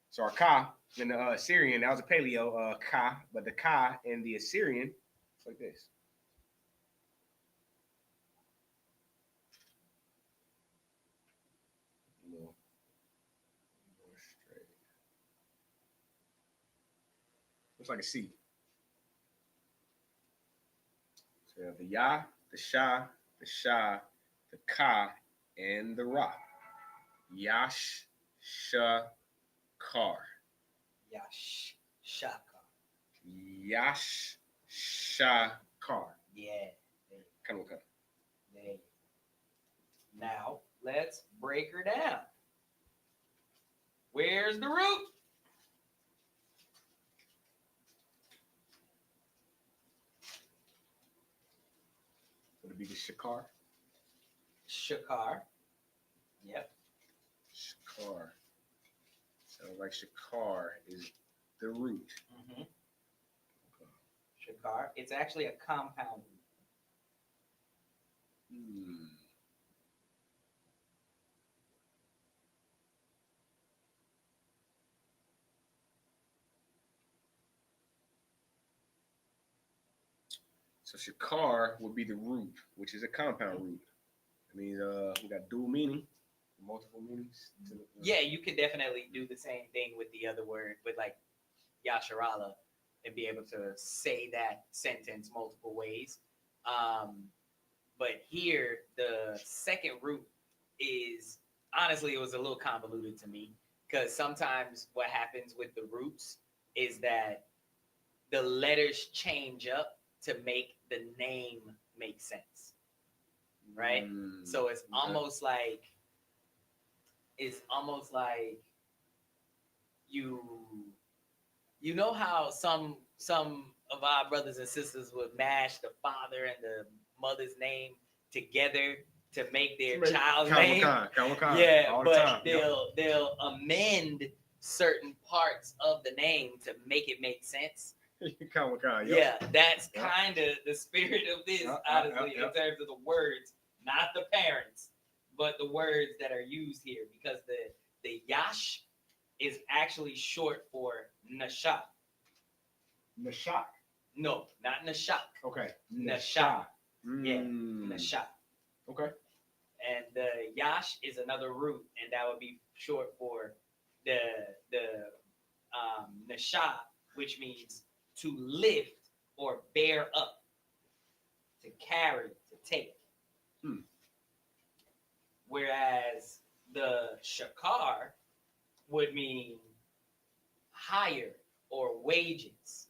S12: So our Ka in the Assyrian, that was a paleo Ka, but the Ka in the Assyrian, it's like this. A little more straight. Looks like a C. So you have the Ya, the Sha, the Ka, and the Ra. Yash, Sha, Kar.
S11: Yash Shaka.
S12: Yash, Sha, Kar.
S11: Yeah.
S12: Come on.
S11: There. Now let's break her down. Where's the root?
S12: Would it be the Shakar?
S11: Shakar. Yep.
S12: Shakar. Sounds like Shakar is the root.
S11: Mm-hmm. Shakar. It's actually a compound root.
S12: So Shakar would be the root, which is a compound root. I mean, we got dual meaning, multiple meanings.
S11: Yeah, you could definitely do the same thing with the other word, with like Yasharala, and be able to say that sentence multiple ways. But here, the second root is, honestly, it was a little convoluted to me, because sometimes what happens with the roots is that the letters change up to make the name make sense, right? So it's almost like you know how some of our brothers and sisters would mash the father and the mother's name together to make their child's name. Yeah, but they'll amend certain parts of the name to make it make sense. Yeah, that's kind of the spirit of this, honestly, in terms of the words, not the parents, but the words that are used here, because the yash is actually short for nashak.
S12: Nashak?
S11: No, not nashak.
S12: Okay.
S11: Nashak. Yeah, nashak.
S12: Okay.
S11: And the yash is another root, and that would be short for the nashak, which means to lift or bear up, to carry, to take. Whereas the shakar would mean hire or wages.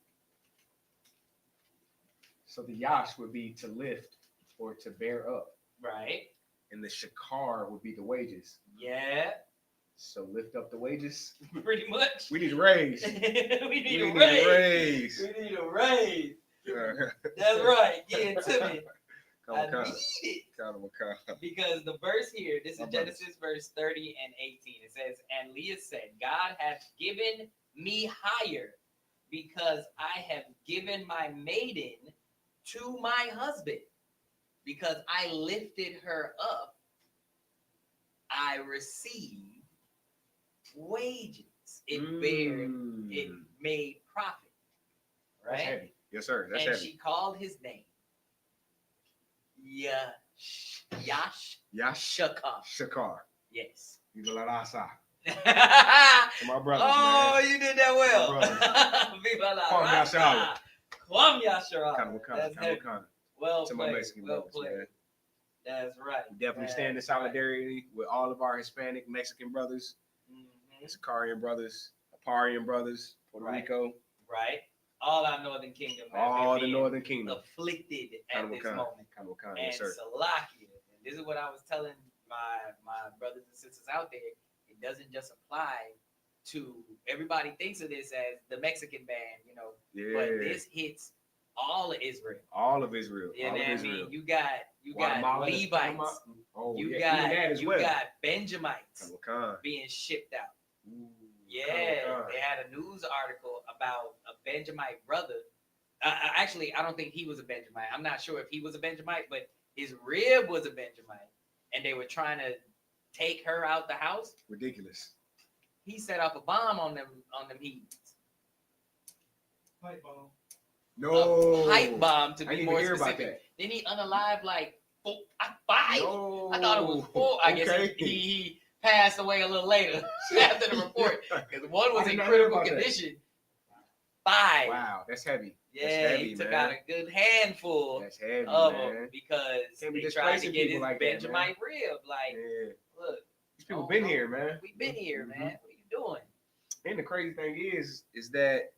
S12: So the yash would be to lift or to bear up.
S11: Right.
S12: And the shakar would be the wages.
S11: Yeah.
S12: So lift up the wages.
S11: Pretty much.
S12: We need a raise.
S11: we need a raise. We need a raise. That's right. Give it to me. I need it. Because the verse here, this is Genesis verse 30 and 18. It says, and Leah said, God hath given me hire, because I have given my maiden to my husband. Because I lifted her up, I received wages. It made profit. Right?
S12: That's heavy. Yes, sir. That's
S11: and
S12: heavy.
S11: she called his name Yash
S12: Shakar.
S11: Yes.
S12: You know that I saw.
S11: To
S12: my brothers,
S11: oh,
S12: man.
S11: you did that well.
S12: Viva la raza.
S11: Kwam Yasharala. That's heavy. Well
S12: to
S11: played.
S12: my Mexican brothers, man.
S11: That's right.
S12: We definitely stand in solidarity with all of our Hispanic, Mexican brothers, Sicarian brothers, Aparian brothers, Puerto Rico.
S11: Right. All our Northern Kingdom.
S12: All the Northern Kingdom.
S11: Afflicted at this moment. And
S12: yes, sir.
S11: Salakia. And this is what I was telling my brothers and sisters out there. It doesn't just apply to, everybody thinks of this as the Mexican band, you know, but this hits all of Israel.
S12: All of Israel.
S11: You know what I mean? You got
S12: Guatemala,
S11: Levites. You got Benjamites being shipped out. They had a news article about a Benjamite brother Actually, I don't think he was a Benjamite. I'm not sure if he was a Benjamite, but his rib was a Benjamite, and they were trying to take her out the house.
S12: Ridiculous.
S11: He set off a bomb on them heathens.
S5: Pipe bomb.
S12: No.
S11: A pipe bomb, to
S12: I
S11: be
S12: didn't
S11: more
S12: even hear about
S11: specific.
S12: that.
S11: Then he unalived like 5.
S12: No.
S11: I thought it was 4. I guess
S12: Okay.
S11: he passed away a little later after the report because one was
S12: I
S11: in
S12: did not hear
S11: critical
S12: about that.
S11: condition. 5.
S12: Wow, that's heavy.
S11: Yeah,
S12: that's heavy,
S11: he took
S12: man.
S11: out a good handful
S12: That's heavy,
S11: of
S12: man.
S11: them because
S12: Can't be
S11: they tried to
S12: displacing
S11: get his
S12: people like that,
S11: Benjamite rib. Like,
S12: Yeah.
S11: look,
S12: These people been here, man.
S11: we been here, man. What are you doing?
S12: And the crazy thing is that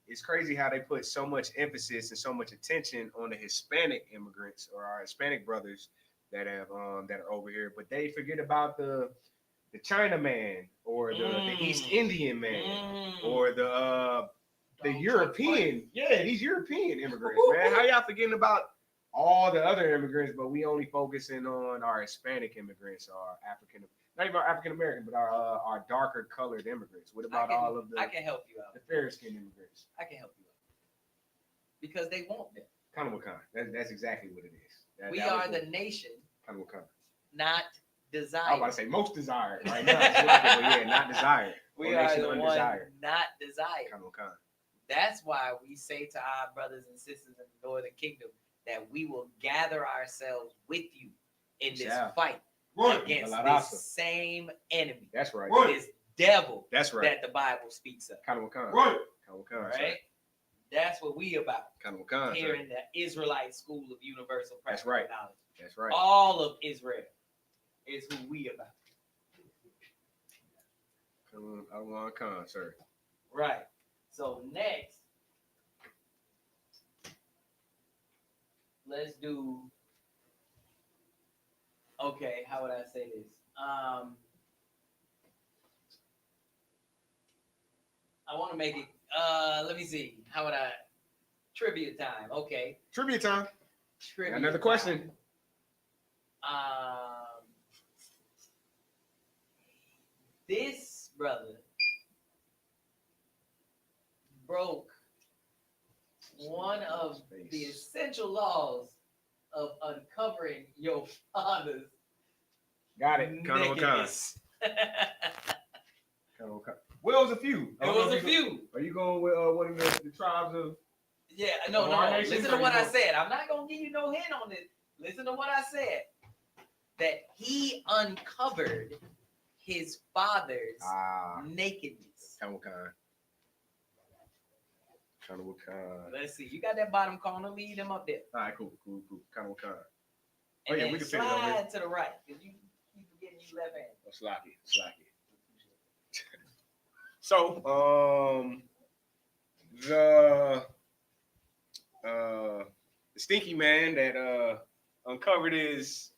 S12: it's crazy how they put so much emphasis and so much attention on the Hispanic immigrants or our Hispanic brothers that have that are over here, but they forget about the China man or the East Indian man or the European, these European immigrants, man. How y'all forgetting about all the other immigrants, but we only focusing on our Hispanic immigrants, our not even our African American, but our darker colored immigrants. What about all of the?
S11: I can help you out.
S12: The fair skinned immigrants.
S11: I can help you out because they want them.
S12: Kind of what that's exactly what it is.
S11: We are the nation,
S12: kind of
S11: not desired.
S12: I was about to say most desired right now. Yeah, not desired.
S11: We are the one not desired.
S12: Kind of.
S11: That's why we say to our brothers and sisters in the Northern Kingdom that we will gather ourselves with you in this fight against this same enemy.
S12: That's right.
S11: This devil.
S12: That's right.
S11: That the Bible speaks of.
S12: Kind of.
S11: Right. Right. That's what we about.
S12: Kind of.
S11: Here in the Israelite School of Universal Practical
S12: Knowledge. That's right.
S11: All of Israel is who we about.
S12: Sir.
S11: Right. So next, let's do. Okay, how would I say this? I want to make it. Let me see. How would I? Trivia time. Okay.
S12: Trivia time.
S11: Trivia
S12: Another
S11: time.
S12: question.
S11: This brother broke one of the essential laws of uncovering your father's
S12: Got it.
S11: nakedness.
S12: Well, it was a few.
S11: It was a few.
S12: Are you going with one of the tribes of?
S11: Yeah, no. Listen to what I said. I'm not gonna give you no hint on this. Listen to what I said. That he uncovered his father's nakedness. Let's see. You got that bottom corner. Lead them up there.
S12: All right, cool. Kind of.
S11: And
S12: we
S11: then
S12: can fit it over here.
S11: slide to the right because you keep forgetting you left hand.
S12: Slacky. So, the stinky man that uncovered his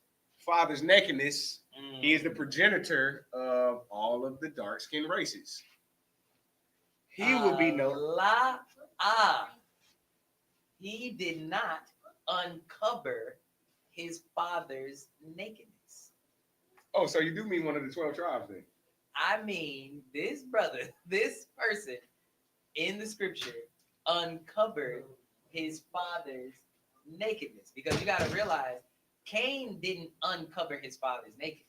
S12: father's nakedness, he is the progenitor of all of the dark-skinned races. He will be known.
S11: He did not uncover his father's nakedness.
S12: Oh, so you do mean one of the 12 tribes then?
S11: I mean, this brother, this person in the scripture uncovered his father's nakedness. Because you got to realize, Cain didn't uncover his father's nakedness.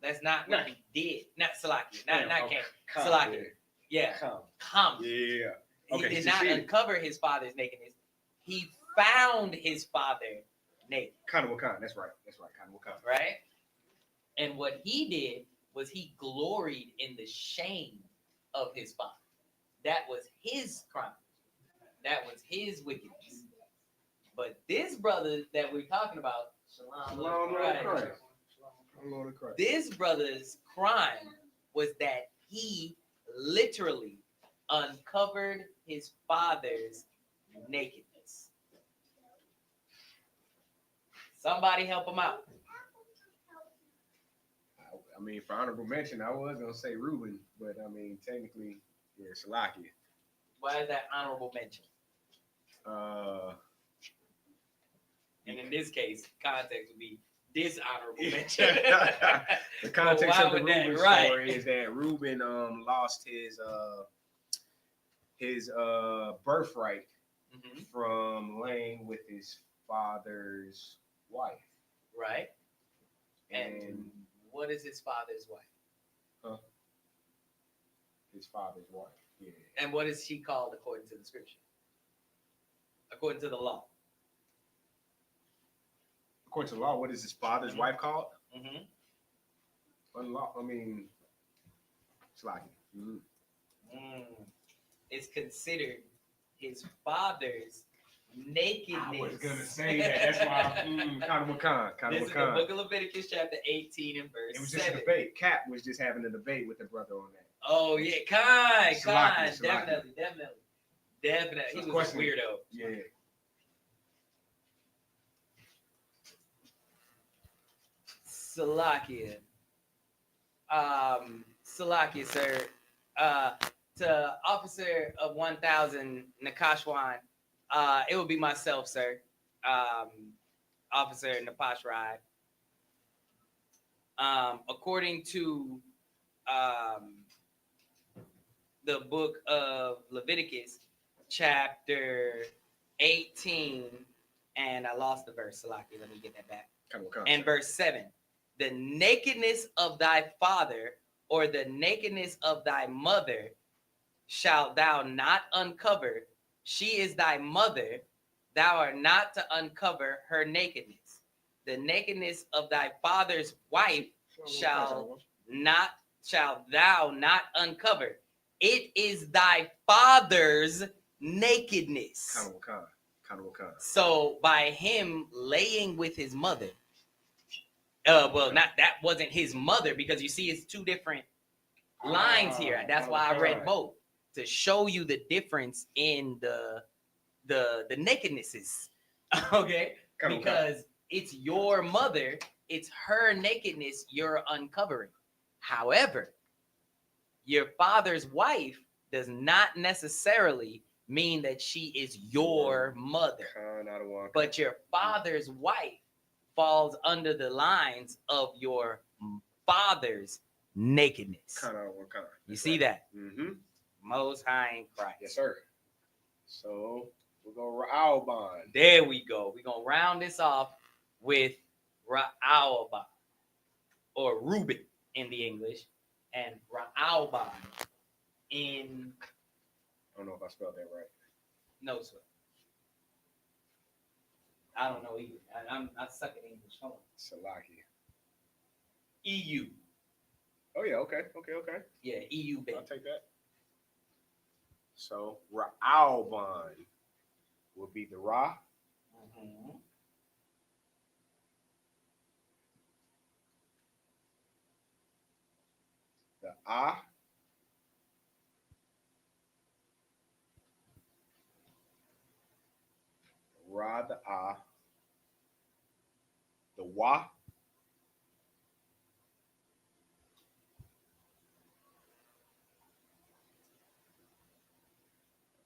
S11: That's not what he did. Not Salaki. Not Cain. Salaki. Yeah. Come.
S12: Yeah.
S11: Okay, he did not uncover his father's nakedness. He found his father naked.
S12: Kind of. That's right. Kind of.
S11: Right? And what he did was he gloried in the shame of his father. That was his crime. That was his wickedness. But this brother that we're talking about, this brother's crime was that he literally uncovered his father's nakedness. Somebody help him out.
S12: I mean, for honorable mention, I was gonna say Reuben, but I mean, technically, yeah, Shalakia.
S11: Why is that honorable mention? And in this case, context would be dishonorable mention.
S12: The context of the Reuben story is that Reuben lost his birthright from laying with his father's wife.
S11: Right. And what is his father's wife?
S12: Huh? His father's wife. Yeah.
S11: And what is she called according to the scripture? According to the law.
S12: According to the law, what is his father's wife called?
S11: Mm-hmm.
S12: Unlaw. I mean, it's like
S11: It's considered his father's nakedness.
S12: I was gonna say that. That's why kind of
S11: This is the book of Leviticus, chapter 18 and verse 7.
S12: It was just a debate. Cap was just having a debate with the brother on that.
S11: Oh yeah, Khan, definitely. He was a weirdo.
S12: Yeah.
S11: Salakia. Salakia, sir. To Officer of 1000 Nakashwan, it would be myself, sir. Officer Napashrad. According to the book of Leviticus, chapter 18, and I lost the verse, Salaki. Let me get that back. And verse 7. The nakedness of thy father or the nakedness of thy mother shalt thou not uncover. She is thy mother. Thou art not to uncover her nakedness. The nakedness of thy father's wife shall thou not uncover. It is thy father's nakedness. So by him laying with his mother, that wasn't his mother, because you see it's two different lines here. That's why I read both, to show you the difference in the nakednesses. Okay? Because it's your mother, it's her nakedness you're uncovering. However, your father's wife does not necessarily mean that she is your mother. But your father's wife falls under the lines of your father's nakedness. You see that? Most High in Christ.
S12: Yes, sir. So we'll go Ra'alban.
S11: There we go. We're going to round this off with Ra'alban, or Reuben in the English, and Ra'alban in...
S12: I don't know if I spelled that right.
S11: No, sir. I don't know either. I suck at English. Hold on.
S12: Salaki.
S11: EU.
S12: Oh, yeah. Okay.
S11: Yeah, EU, baby.
S12: I'll take that. So, Ra'alban will be the Ra. The Ah. Ra, the Ah. The Wa.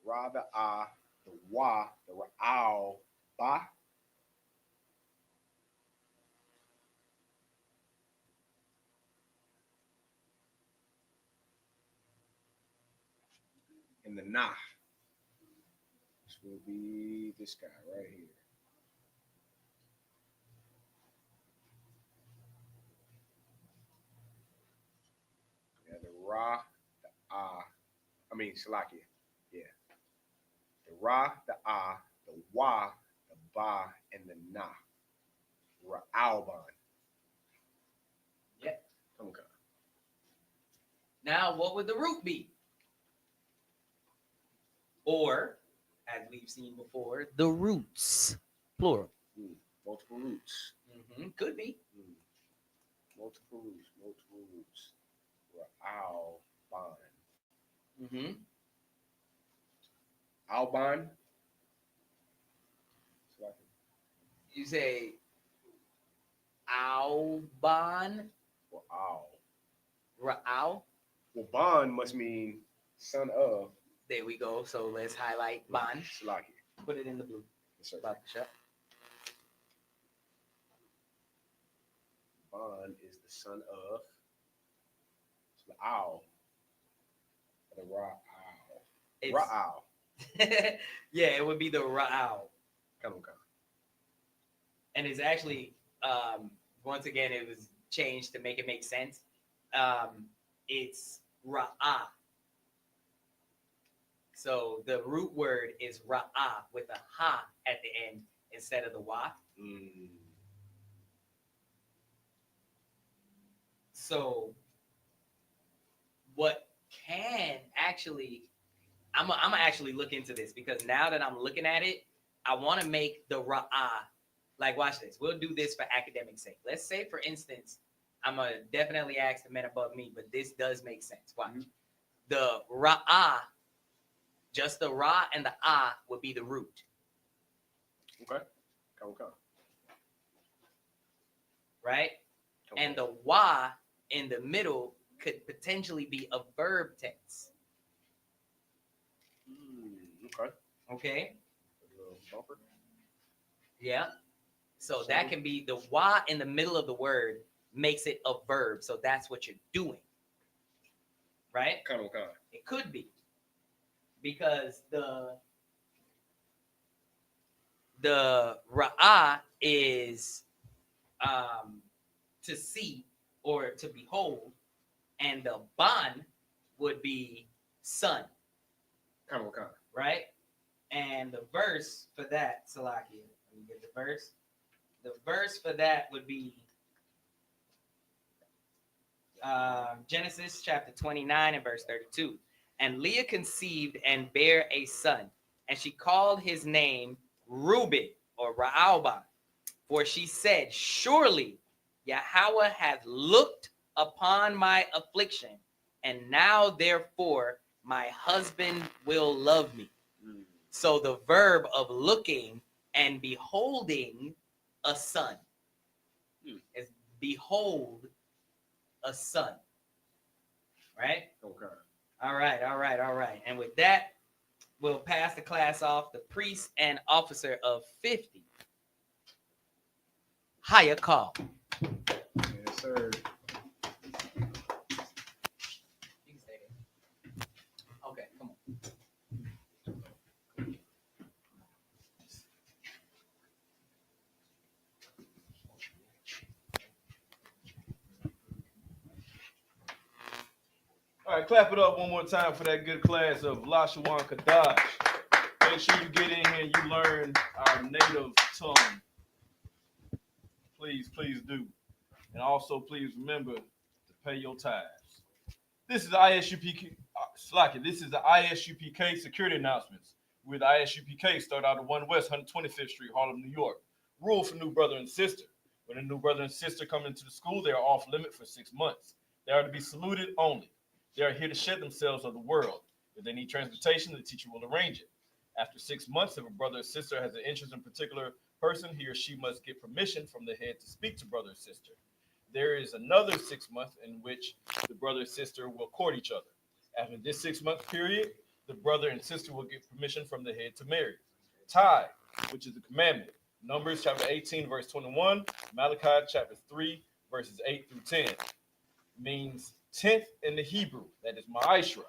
S12: Ra, the Ah. The Wa. The Ra'al. Ba. And the Nah. This will be this guy right here. Yeah, the Ra, the Ah. I mean, Salakia. Yeah. The Ra, the Ah, the Wa, the Ba, and the Na. Ra'alban.
S11: Yep.
S12: Okay.
S11: Now, what would the root be? Or, as we've seen before, the roots, plural.
S12: Multiple roots.
S11: Could be.
S12: Multiple roots. Ra'alban. Alban.
S11: You say Alban
S12: or Al.
S11: Ra'al.
S12: Well, Ban must mean son of.
S11: There we go. So let's highlight Ban.
S12: Salaki.
S11: Put it in the blue.
S12: Yes, sir. Ban is the son of. So the Al. The Ra'al. Ra'al.
S11: Yeah, it would be the Ra'al.
S12: Come on.
S11: And it's actually, once again, it was changed to make it make sense. It's Ra'ah. So the root word is Ra'ah with a ha at the end instead of the wa. So what can actually, I'm gonna actually look into this, because now that I'm looking at it, I want to make the Ra'ah, like, watch this. We'll do this for academic sake. Let's say, for instance, I'm gonna definitely ask the men above me, but this does make sense. Watch. The Ra'ah, just the Ra and the Ah would be the root.
S12: Okay. Okay.
S11: Right? And the Wa in the middle could potentially be a verb tense.
S12: Okay.
S11: Okay. Yeah. So that can be the Wa in the middle of the word makes it a verb. So that's what you're doing. Right? It could be. Because the Ra'ah is to see or to behold, and the Ban would be sun. Right? And the verse for that, Salakia, let me get the verse. The verse for that would be Genesis chapter 29 and verse 32. And Leah conceived and bare a son, and she called his name Reuben or Ra'alban, for she said, surely Yahweh hath looked upon my affliction, and now therefore my husband will love me. So the verb of looking and beholding a son is behold a son. Right?
S12: Okay.
S11: All right. And with that, we'll pass the class off the priest and officer of 50. Higher call.
S12: Yes, sir.
S11: You can stay there. Okay, come on.
S9: All right, clap it up one more time for that good class of Lashawan Qadash. Make sure you get in here and you learn our native tongue. Please do. And also, please remember to pay your tithes. This is the I.S.U.P.K. This is the I.S.U.P.K. security announcements. We're the I.S.U.P.K. Start out at 1 West 125th Street, Harlem, New York. Rule for new brother and sister. When a new brother and sister come into the school, they are off limit for 6 months. They are to be saluted only. They are here to shed themselves of the world. If they need transportation, the teacher will arrange it. After 6 months, if a brother or sister has an interest in a particular person, he or she must get permission from the head to speak to brother or sister. There is another 6 months in which the brother and sister will court each other. After this 6 month period, the brother and sister will get permission from the head to marry. Tithe, which is a commandment. Numbers chapter 18, verse 21. Malachi chapter 3, verses 8 through 10. Means 10th in the Hebrew, that is ma'ashra.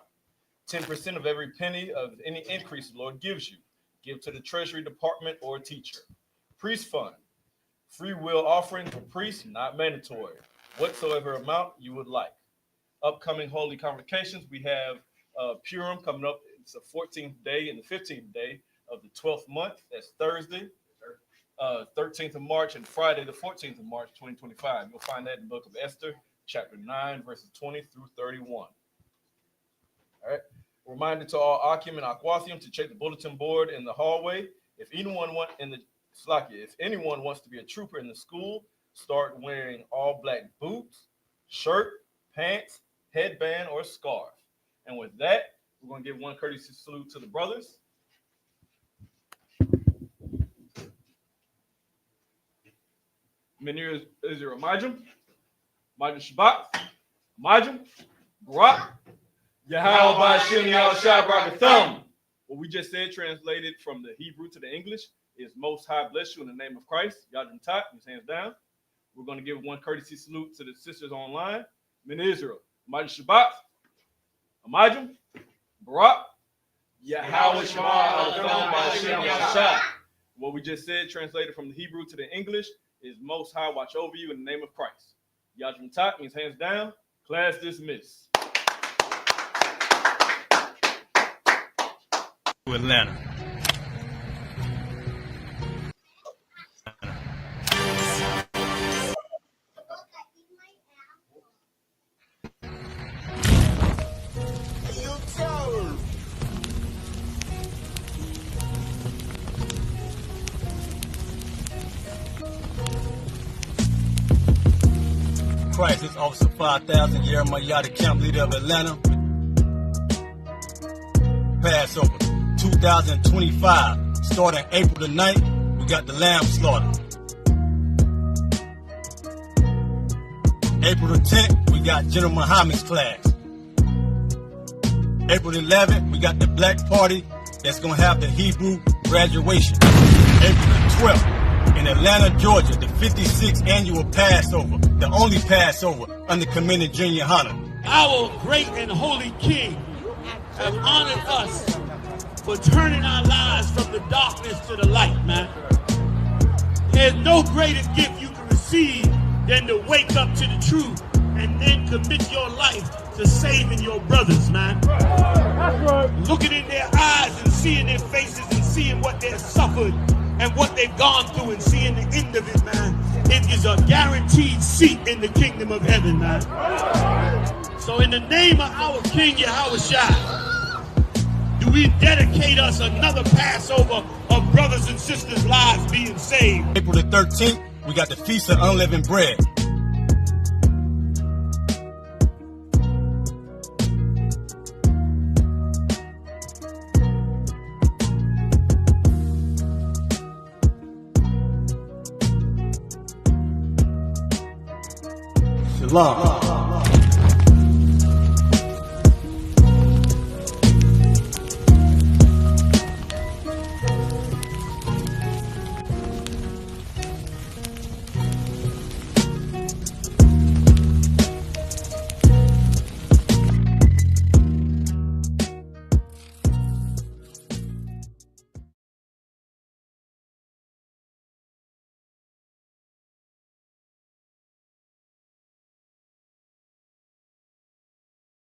S9: 10% of every penny of any increase the Lord gives you. Give to the treasury department or teacher. Priest fund. Free will offering for priests, not mandatory. Whatsoever amount you would like. Upcoming holy convocations, we have Purim coming up. It's the 14th day and the 15th day of the 12th month. That's Thursday, 13th of March, and Friday, the 14th of March, 2025. You'll find that in the book of Esther, chapter 9, verses 20 through 31. All right. Reminder to all Akim and Akwathium to check the bulletin board in the hallway. If anyone wants to be a trooper in the school, start wearing all black boots, shirt, pants, headband, or scarf. And with that, we're going to give one courtesy salute to the brothers. Menir Israel Majum, Shabbat, Majum, Barak, Yahweh Shem Yahshua. What we just said, translated from the Hebrew to the English, is Most High bless you in the name of Christ. Yadam Tat, his hands down. We're going to give one courtesy salute to the sisters online. Men Israel, Majum Shabbat, Amajum, Barak,
S13: Yahweh Shema Hashem Yahshua. What we just said, translated from the Hebrew to the English, is Most High watch over you in the name of Christ. Yajim Tak means hands down. Class dismissed.
S14: Atlanta. Crisis Officer 5000, Jeremiah, the camp leader of Atlanta. Passover 2025, starting April the 9th, we got the lamb slaughter. April the 10th, we got General Muhammad's class. April the 11th, we got the black party that's gonna have the Hebrew graduation. April the 12th, in Atlanta, Georgia, the 56th annual Passover, the only Passover under Commander Junior YAHANNA.
S9: Our great and holy King have honored us for turning our lives from the darkness to the light, man. There's no greater gift you can receive than to wake up to the truth and then commit your life to saving your brothers, man. That's right. Looking in their eyes and seeing their faces and seeing what they've suffered and what they've gone through and seeing the end of it, man. It is a guaranteed seat in the kingdom of heaven, man. So in the name of our King Yahushua, do we dedicate us another Passover of brothers and sisters' lives being saved.
S14: April the 13th, we got the Feast of Unleavened Bread. Shalom.